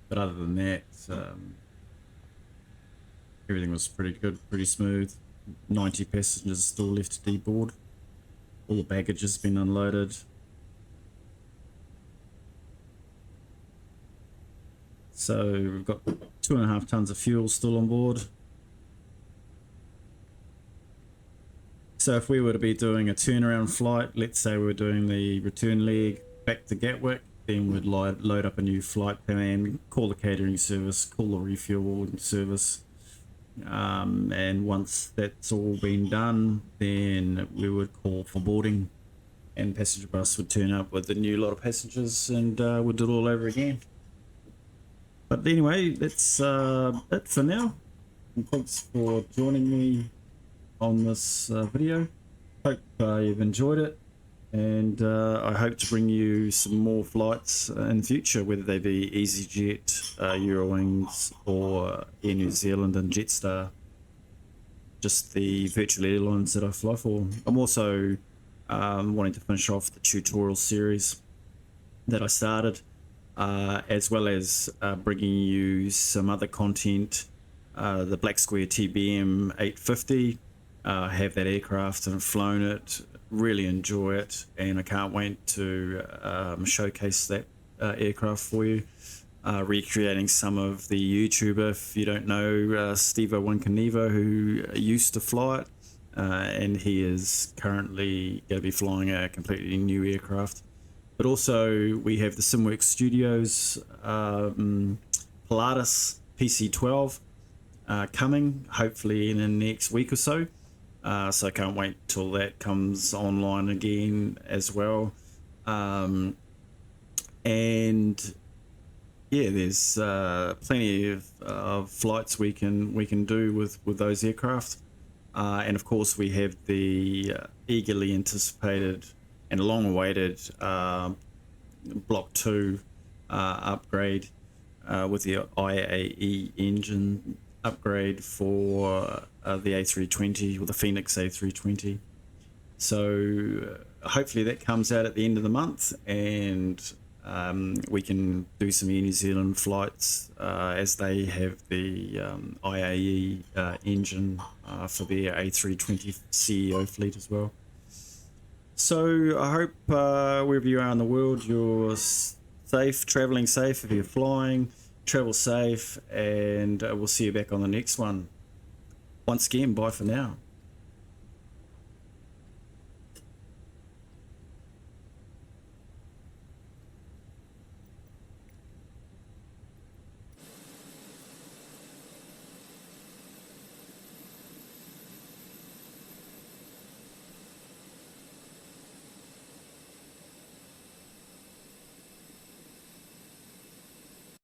But other than that, everything was pretty good, pretty smooth. 90 passengers still left to deboard. All the baggage has been unloaded. So we've got 2.5 tons of fuel still on board. So if we were to be doing a turnaround flight, let's say we're doing the return leg back to Gatwick, then we'd load up a new flight plan, call the catering service, call the refueling service. And once that's all been done, then we would call for boarding, and passenger bus would turn up with a new lot of passengers, and we'd do it all over again. But anyway, that's it for now. And thanks for joining me on this video. Hope you've enjoyed it, and I hope to bring you some more flights in the future, whether they be EasyJet, Eurowings, or Air New Zealand and Jetstar. Just the virtual airlines that I fly for. I'm also wanting to finish off the tutorial series that I started, as well as bringing you some other content. The Black Square TBM 850. Have that aircraft and flown it. Really enjoy it, and I can't wait to showcase that aircraft for you. Recreating some of the YouTuber, if you don't know, Stevo Winkanevo, who used to fly it, and he is currently going to be flying a completely new aircraft. But also we have the Simworks Studios Pilatus PC-12 coming, hopefully in the next week or so. So I can't wait till that comes online again as well. And yeah, there's plenty of flights we can do with those aircraft. And of course, we have the eagerly anticipated and long-awaited Block 2 upgrade with the IAE engine upgrade for the A320 or the Fenix A320. So hopefully that comes out at the end of the month, and we can do some Air New Zealand flights as they have the IAE engine for their A320 CEO fleet as well. So I hope wherever you are in the world, you're safe, traveling safe. If you're flying, travel safe, and we'll see you back on the next one. Once again, bye for now.